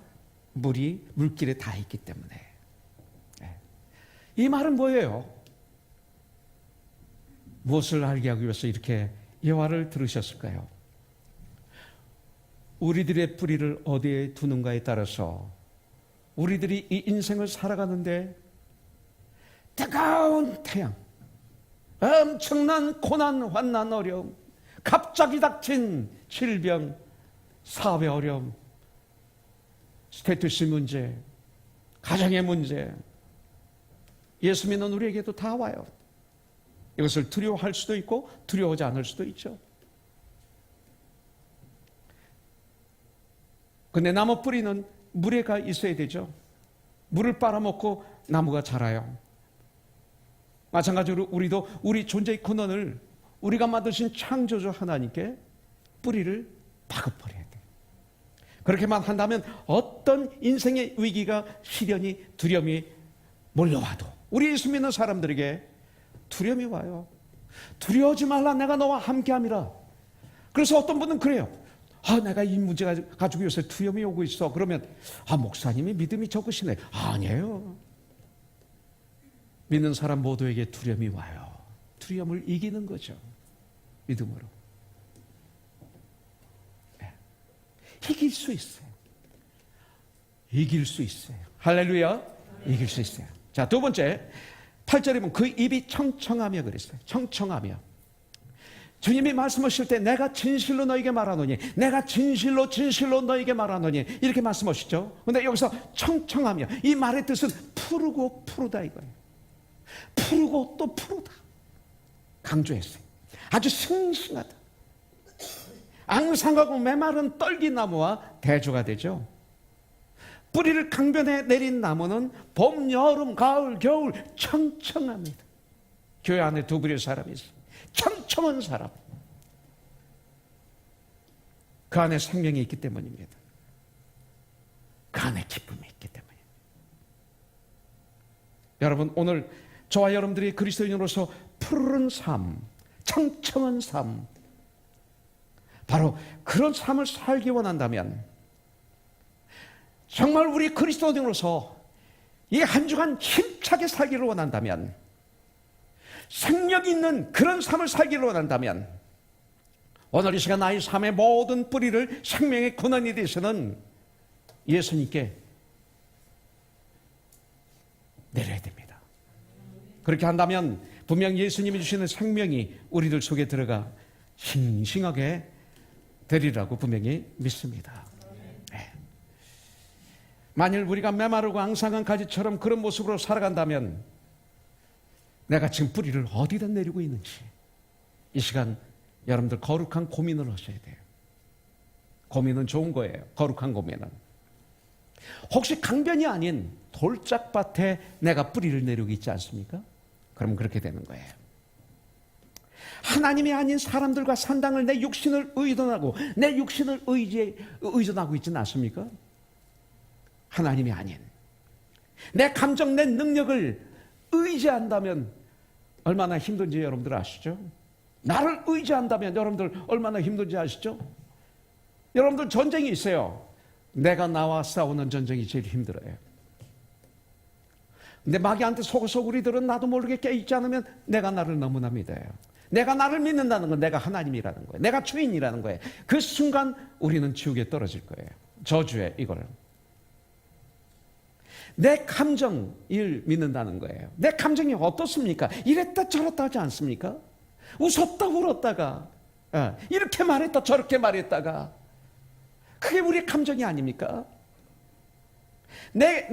물길에 다 있기 때문에. 이 말은 뭐예요? 무엇을 알게 하기 위해서 이렇게 예화를 들으셨을까요? 우리들의 뿌리를 어디에 두는가에 따라서 우리들이 이 인생을 살아가는데 뜨거운 태양, 엄청난 고난, 환난, 어려움, 갑자기 닥친 질병, 사업의 어려움, 스테이터스 문제, 가정의 문제, 예수 믿는 우리에게도 다 와요. 이것을 두려워할 수도 있고 두려워하지 않을 수도 있죠. 근데 나무 뿌리는 물에가 있어야 되죠. 물을 빨아먹고 나무가 자라요. 마찬가지로 우리도 우리 존재의 근원을 우리가 만드신 창조주 하나님께 뿌리를 박아버려야 돼요. 그렇게만 한다면 어떤 인생의 위기가, 시련이, 두려움이 몰려와도 우리 예수 믿는 사람들에게 두려움이 와요. 두려워하지 말라, 내가 너와 함께함이라. 그래서 어떤 분은 그래요. 내가 이 문제가 가지고 요새 두려움이 오고 있어. 그러면 목사님이 믿음이 적으시네. 아니에요. 믿는 사람 모두에게 두려움이 와요. 두려움을 이기는 거죠. 믿음으로. 이길 수 있어요. 이길 수 있어요. 할렐루야. 이길 수 있어요. 자, 두 번째 8절에 보면 그 입이 청청하며 그랬어요. 청청하며. 주님이 말씀하실 때 내가 진실로 너에게 말하노니, 내가 진실로 너에게 말하노니 이렇게 말씀하시죠. 그런데 여기서 청청하며, 이 말의 뜻은 푸르고 푸르다 이거예요. 푸르고 또 푸르다 강조했어요. 아주 싱싱하다. 앙상하고 메마른 떨기나무와 대조가 되죠. 뿌리를 강변에 내린 나무는 봄, 여름, 가을, 겨울 청청합니다. 교회 안에 두 부류의 사람이 있어요. 청청한 사람. 그 안에 생명이 있기 때문입니다. 그 안에 기쁨이 있기 때문입니다. 여러분, 오늘 저와 여러분들이 그리스도인으로서 푸른 삶, 청청한 삶, 바로 그런 삶을 살기 원한다면, 정말 우리 그리스도인으로서 이 한 주간 힘차게 살기를 원한다면, 생력 있는 그런 삶을 살기를 원한다면, 오늘 이 시간 나의 삶의 모든 뿌리를 생명의 근원이 되시는 예수님께 내려야 됩니다. 그렇게 한다면 분명 예수님이 주시는 생명이 우리들 속에 들어가 싱싱하게 되리라고 분명히 믿습니다. 네. 만일 우리가 메마르고 앙상한 가지처럼 그런 모습으로 살아간다면, 내가 지금 뿌리를 어디다 내리고 있는지 이 시간 여러분들 거룩한 고민을 하셔야 돼요. 고민은 좋은 거예요. 거룩한 고민은. 혹시 강변이 아닌 돌짝밭에 내가 뿌리를 내리고 있지 않습니까? 그럼 그렇게 되는 거예요. 하나님이 아닌 사람들과 산당을 내 육신을 의존하고 내 육신을 의존하고 있지는 않습니까? 하나님이 아닌 내 감정, 내 능력을 의지한다면 얼마나 힘든지 여러분들 아시죠? 나를 의지한다면 여러분들 얼마나 힘든지 아시죠? 여러분들 전쟁이 있어요. 내가 나와 싸우는 전쟁이 제일 힘들어요. 근데 마귀한테 속아서 우리들은 나도 모르게 깨있지 않으면 내가 나를 너무나 믿어요. 내가 나를 믿는다는 건 내가 하나님이라는 거예요. 내가 주인이라는 거예요. 그 순간 우리는 지옥에 떨어질 거예요. 저주에 이거를. 내 감정을 믿는다는 거예요. 내 감정이 어떻습니까? 이랬다 저랬다 하지 않습니까? 웃었다 울었다가, 이렇게 말했다 저렇게 말했다가, 그게 우리의 감정이 아닙니까? 내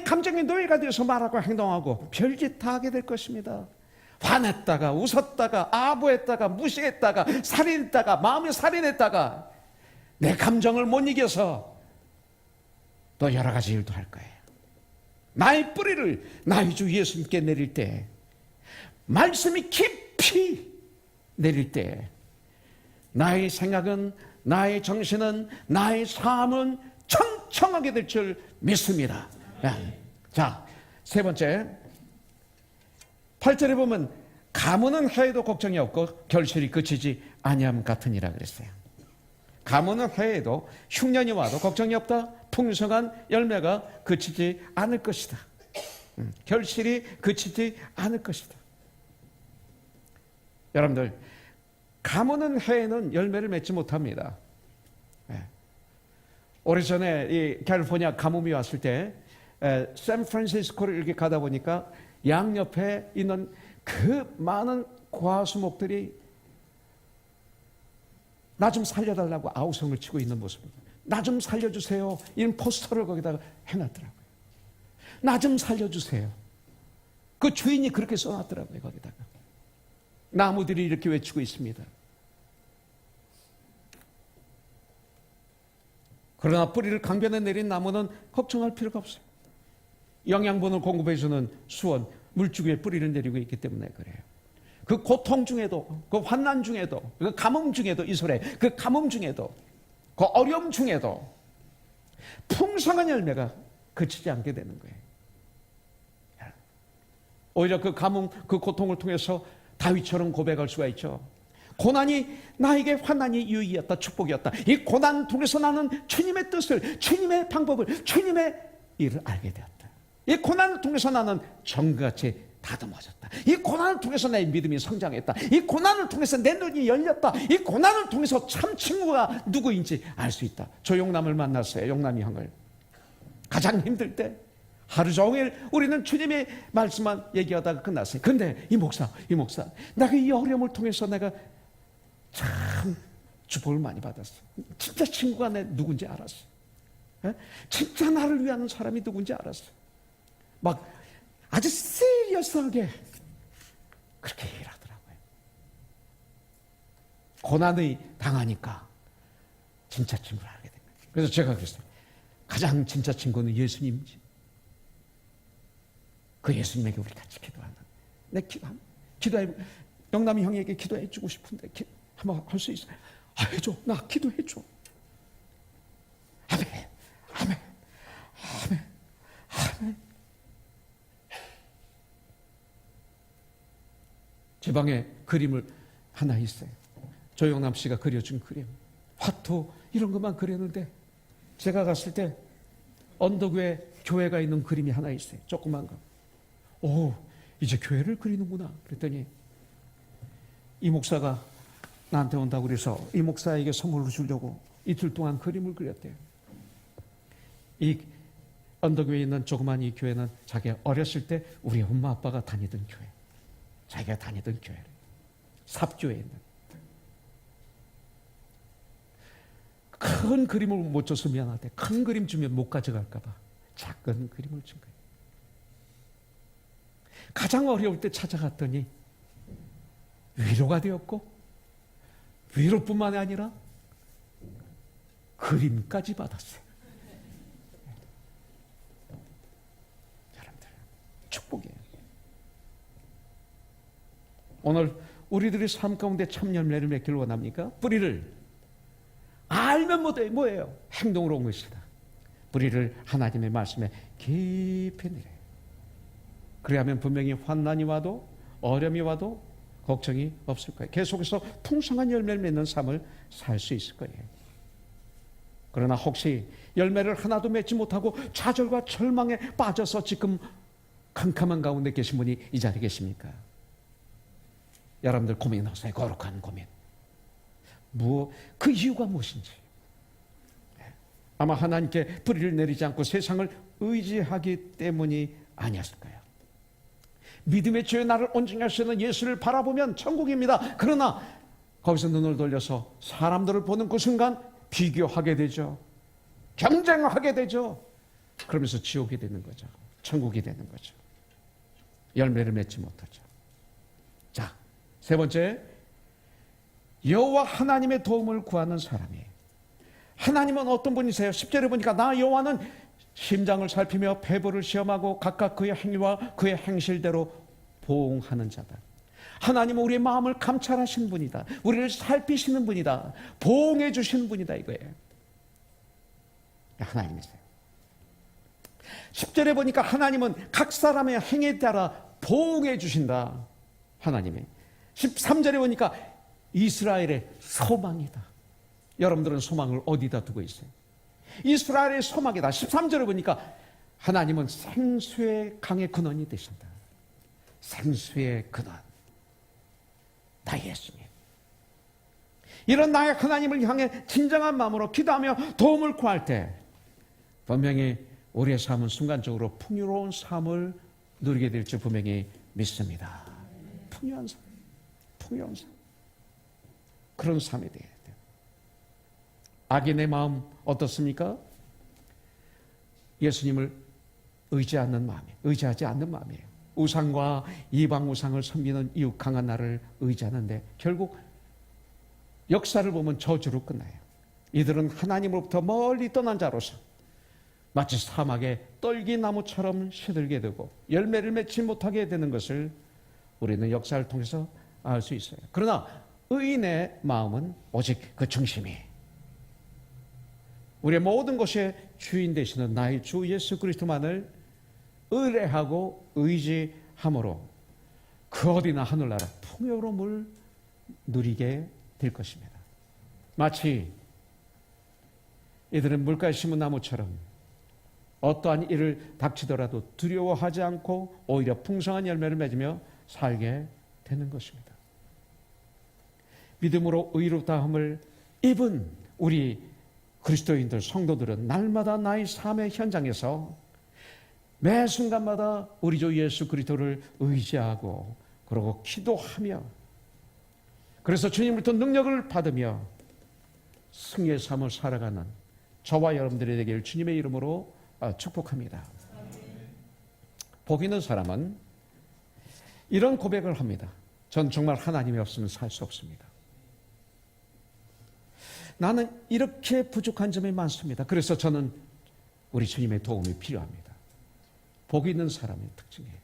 감정이 노예가 되어서 말하고 행동하고 별짓 다 하게 될 것입니다. 화냈다가 웃었다가 아부했다가 무시했다가 살인했다가 마음에 살인했다가 내 감정을 못 이겨서 또 여러 가지 일도 할 거예요. 나의 뿌리를 나의 주 예수님께 내릴 때, 말씀이 깊이 내릴 때, 나의 생각은, 나의 정신은, 나의 삶은 청청하게 될 줄 믿습니다. 자, 세 번째 8절에 보면 가문은 해에도 걱정이 없고 결실이 그치지 아니함 같으니라 그랬어요. 가문은 해에도 흉년이 와도 걱정이 없다. 풍성한 열매가 그치지 않을 것이다. 결실이 그치지 않을 것이다. 여러분들, 가문은 해에는 열매를 맺지 못합니다. 오래전에 이 캘리포니아 가뭄이 왔을 때 샌프란시스코를 이렇게 가다 보니까 양옆에 있는 그 많은 과수목들이 나 좀 살려달라고 아우성을 치고 있는 모습입니다. 나 좀 살려주세요. 이런 포스터를 거기다가 해놨더라고요. 나 좀 살려주세요. 그 주인이 그렇게 써놨더라고요. 거기다가. 나무들이 이렇게 외치고 있습니다. 그러나 뿌리를 강변에 내린 나무는 걱정할 필요가 없어요. 영양분을 공급해주는 수원, 물주기에 뿌리를 내리고 있기 때문에 그래요. 그 고통 중에도, 그 환난 중에도, 그 가뭄 중에도, 이소래, 그 가뭄 중에도, 그 어려움 중에도 풍성한 열매가 그치지 않게 되는 거예요. 오히려 그 가뭄, 그 고통을 통해서 다윗처럼 고백할 수가 있죠. 고난이 나에게 환난이 유익이었다, 축복이었다. 이 고난 통해서 나는 주님의 뜻을, 주님의 방법을, 주님의 일을 알게 되었다. 이 고난을 통해서 나는 정같이 다듬어졌다. 이 고난을 통해서 내 믿음이 성장했다. 이 고난을 통해서 내 눈이 열렸다. 이 고난을 통해서 참 친구가 누구인지 알 수 있다. 저 용남을 만났어요. 용남이 형을. 가장 힘들 때 하루 종일 우리는 주님의 말씀만 얘기하다가 끝났어요. 근데 이 목사, 내가 이 어려움을 통해서 내가 참 축복을 많이 받았어. 진짜 친구가 내 누군지 알았어. 진짜 나를 위하는 사람이 누군지 알았어. 막 아주 시리어스하게 그렇게 일하더라고요. 고난을 당하니까 진짜 친구를 알게 된 거예요. 그래서 제가 그랬어요. 가장 진짜 친구는 예수님이지. 그 예수님에게 우리 같이 기도한다. 내 기도해, 영남이 형에게 기도해 주고 싶은데 한번 할 수 있어요? 해줘. 나 기도해 줘. 아멘, 아멘, 아멘, 아멘. 제 방에 그림을 하나 있어요. 조영남 씨가 그려준 그림. 화토 이런 것만 그렸는데 제가 갔을 때 언덕 위에 교회가 있는 그림이 하나 있어요. 조그만 거. 오, 이제 교회를 그리는구나. 그랬더니 이 목사가 나한테 온다고 그래서 이 목사에게 선물을 주려고 이틀 동안 그림을 그렸대요. 이 언덕 위에 있는 조그만 이 교회는 자기가 어렸을 때 우리 엄마 아빠가 다니던 교회. 자기가 다니던 교회를. 삽교에 있는. 큰 그림을 못 줘서 미안하대. 큰 그림 주면 못 가져갈까 봐 작은 그림을 준 거예요. 가장 어려울 때 찾아갔더니 위로가 되었고 위로뿐만 아니라 그림까지 받았어요. 여러분들 축복이에요. 오늘 우리들의 삶 가운데 참 열매를 맺길 원합니까? 뿌리를 알면 뭐예요? 행동으로 온 것이다. 뿌리를 하나님의 말씀에 깊이 내려요. 그래야면 분명히 환난이 와도 어려움이 와도 걱정이 없을 거예요. 계속해서 풍성한 열매를 맺는 삶을 살 수 있을 거예요. 그러나 혹시 열매를 하나도 맺지 못하고 좌절과 절망에 빠져서 지금 캄캄한 가운데 계신 분이 이 자리에 계십니까? 여러분들 고민하세요. 거룩한 고민. 그 이유가 무엇인지. 아마 하나님께 뿌리를 내리지 않고 세상을 의지하기 때문이 아니었을 거예요. 믿음의 주에 나를 온전히 하시는 예수를 바라보면 천국입니다. 그러나 거기서 눈을 돌려서 사람들을 보는 그 순간 비교하게 되죠. 경쟁하게 되죠. 그러면서 지옥이 되는 거죠. 천국이 되는 거죠. 열매를 맺지 못하죠. 자, 세 번째, 여호와 하나님의 도움을 구하는 사람이에요. 하나님은 어떤 분이세요? 10절에 보니까 나 여호와는 심장을 살피며 배부를 시험하고 각각 그의 행위와 그의 행실대로 보응하는 자다. 하나님은 우리의 마음을 감찰하시는 분이다. 우리를 살피시는 분이다. 보응해 주시는 분이다 이거예요. 하나님이세요. 10절에 보니까 하나님은 각 사람의 행위에 따라 보응해 주신다. 하나님이 13절에 보니까 이스라엘의 소망이다. 여러분들은 소망을 어디다 두고 있어요? 이스라엘의 소망이다. 13절에 보니까 하나님은 생수의 강의 근원이 되신다. 생수의 근원, 나 예수님. 이런 나의 하나님을 향해 진정한 마음으로 기도하며 도움을 구할 때 분명히 우리의 삶은 순간적으로 풍요로운 삶을 누리게 될 줄 분명히 믿습니다. 풍요한 삶, 풍요한 삶. 그런 삶이 되어야 돼요. 악인의 마음 어떻습니까? 예수님을 의지하지 않는 마음이에요. 우상과 이방 우상을 섬기는 이웃 강한 나를 의지하는데 결국 역사를 보면 저주로 끝나요. 이들은 하나님으로부터 멀리 떠난 자로서 마치 사막의 떨기나무처럼 시들게 되고 열매를 맺지 못하게 되는 것을 우리는 역사를 통해서 알 수 있어요. 그러나 의인의 마음은 오직 그 중심이 우리의 모든 것의 주인 되시는 나의 주 예수 그리스도만을 의뢰하고 의지함으로 그 어디나 하늘나라 풍요로움을 누리게 될 것입니다. 마치 이들은 물가에 심은 나무처럼 어떠한 일을 닥치더라도 두려워하지 않고 오히려 풍성한 열매를 맺으며 살게 되는 것입니다. 믿음으로 의롭다함을 입은 우리 그리스도인들 성도들은 날마다 나의 삶의 현장에서 매 순간마다 우리 주 예수 그리스도를 의지하고 그러고 기도하며 그래서 주님으로부터 능력을 받으며 승리의 삶을 살아가는 저와 여러분들이 되길 주님의 이름으로 축복합니다. 복 있는 사람은 이런 고백을 합니다. 전 정말 하나님이 없으면 살 수 없습니다. 나는 이렇게 부족한 점이 많습니다. 그래서 저는 우리 주님의 도움이 필요합니다. 복 있는 사람의 특징이에요.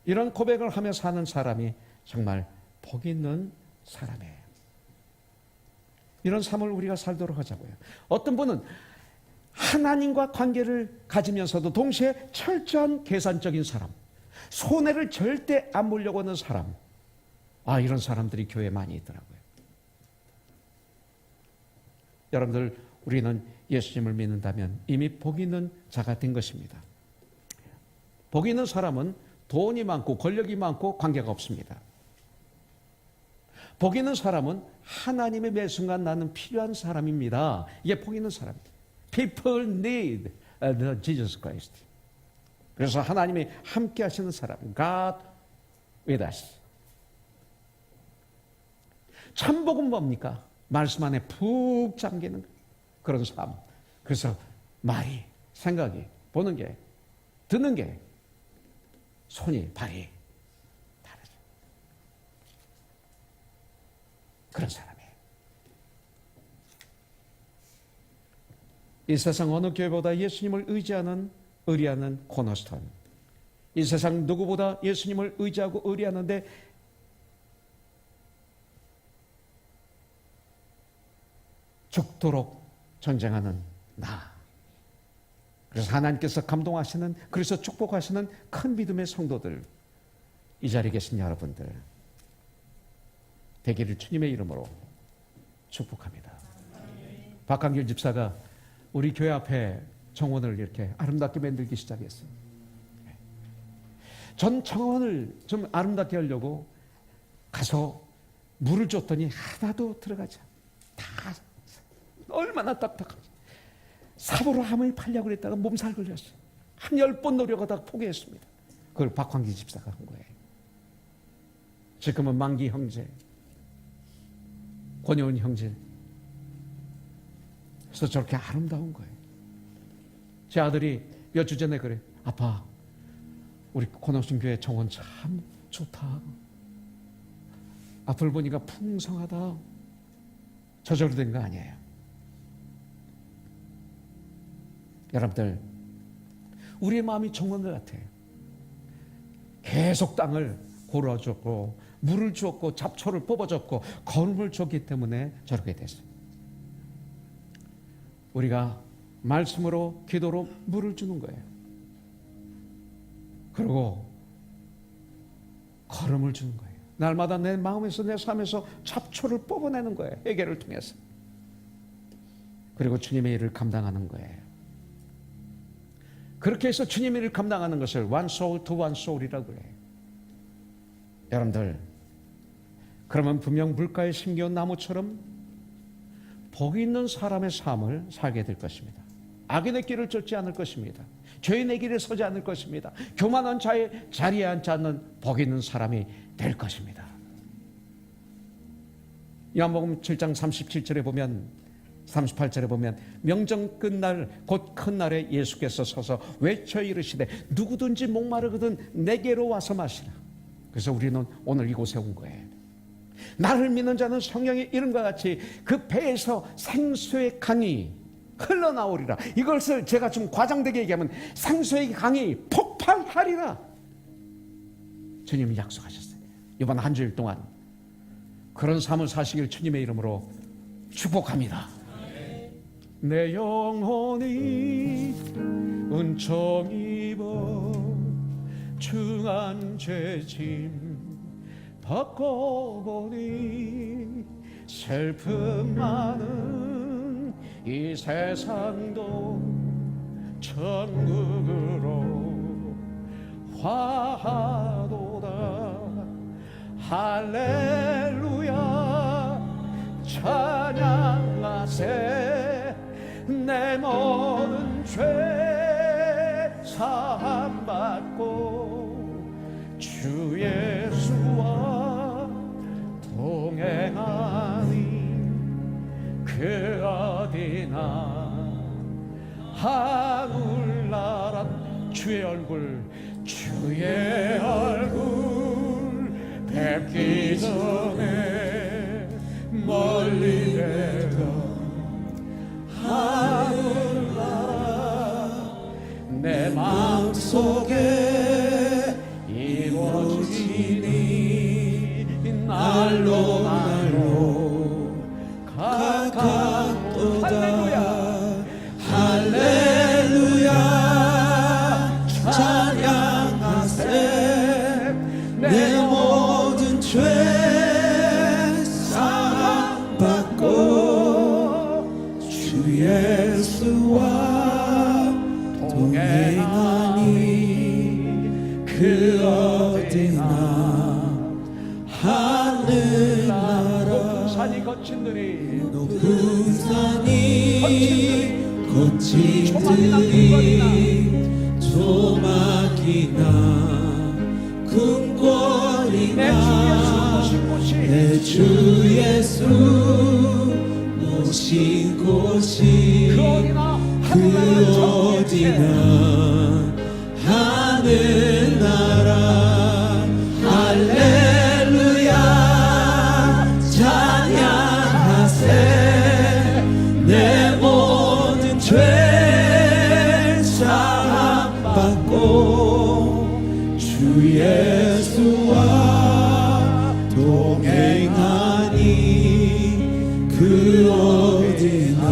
이런 고백을 하며 사는 사람이 정말 복 있는 사람이에요. 이런 삶을 우리가 살도록 하자고요. 어떤 분은 하나님과 관계를 가지면서도 동시에 철저한 계산적인 사람, 손해를 절대 안 보려고 하는 사람, 이런 사람들이 교회에 많이 있더라고요. 여러분들, 우리는 예수님을 믿는다면 이미 복 있는 자가 된 것입니다. 복 있는 사람은 돈이 많고 권력이 많고 관계가 없습니다. 복 있는 사람은 하나님의 매 순간 나는 필요한 사람입니다. 이게 복 있는 사람입니다. People need the Jesus Christ. 그래서 하나님이 함께 하시는 사람, God with us. 참복은 뭡니까? 말씀 안에 푹 잠기는 그런 삶. 그래서 말이, 생각이, 보는 게, 듣는 게, 손이, 발이 다르죠. 그런 사람이에요. 이 세상 어느 교회보다 예수님을 의리하는 코너스톤. 이 세상 누구보다 예수님을 의지하고 의리하는데 죽도록 전쟁하는 나. 그래서 하나님께서 감동하시는, 그래서 축복하시는 큰 믿음의 성도들, 이 자리에 계신 여러분들 되기를 주님의 이름으로 축복합니다. 박강길 집사가 우리 교회 앞에 정원을 이렇게 아름답게 만들기 시작했어요. 전 정원을 좀 아름답게 하려고 가서 물을 줬더니 하나도 들어가지 않아요. 다 얼마나 딱딱한지. 삽으로 함을 팔려고 그랬다가 몸살 걸렸어요. 한 10번 노력하다가 포기했습니다. 그걸 박광기 집사가 한 거예요. 지금은 만기 형제, 권효은 형제. 그래서 저렇게 아름다운 거예요. 제 아들이 몇 주 전에 그래. 아빠, 우리 권옥순 교회 정원 참 좋다. 앞을 보니까 풍성하다. 저절로 된 거 아니에요. 여러분들, 우리의 마음이 정원 같아요. 계속 땅을 골아줬고 물을 주었고 잡초를 뽑아줬고 거름을 줬기 때문에 저렇게 됐어요. 우리가 말씀으로 기도로 물을 주는 거예요. 그리고 걸음을 주는 거예요. 날마다 내 마음에서 내 삶에서 잡초를 뽑아내는 거예요. 회개를 통해서. 그리고 주님의 일을 감당하는 거예요. 그렇게 해서 주님의 일을 감당하는 것을 one soul to one soul이라고 해요. 여러분들, 그러면 분명 물가에 심겨온 나무처럼 복이 있는 사람의 삶을 살게 될 것입니다. 악인의 길을 쫓지 않을 것입니다. 죄인의 길에 서지 않을 것입니다. 교만한 자의 자리에 앉지 않는 복 있는 사람이 될 것입니다. 요한복음 7장 37절에 보면 38절에 보면 명절 끝날 곧 큰 날에 예수께서 서서 외쳐 이르시되 누구든지 목마르거든 내게로 와서 마시라. 그래서 우리는 오늘 이곳에 온 거예요. 나를 믿는 자는 성경의 이름과 같이 그 배에서 생수의 강이 흘러나오리라. 이것을 제가 좀 과장되게 얘기하면 생수의 강이 폭발하리라. 주님이 약속하셨어요. 이번 한 주일 동안 그런 삶을 사시길 주님의 이름으로 축복합니다. 내 영혼이 은총 입어 중한 죄짐 벗고 보니 슬픔 많은 이 세상도 천국으로 화하도다. 할렐루야 찬양하세. 내 모든 죄 사함받고 주 예수와 동행하니 그 어디나 하늘나라. 주의 얼굴 뵙기 전에 멀리 내던 하늘나라 내 마음속에 이루어지니 날로 가까우다. 할렐루야 찬양하세. 내 모든 죄 사함받고 주 예수와 동행하니 그 어디나 하늘나라. 높은 산이 거친들이 조막이나 궁궐이나 내 주 예수 모신 곳이 그 어디나 하늘나라. 할렐루야 찬양하세. 내 모든 죄 사함받고 주 예수와 동행하니 그 어디나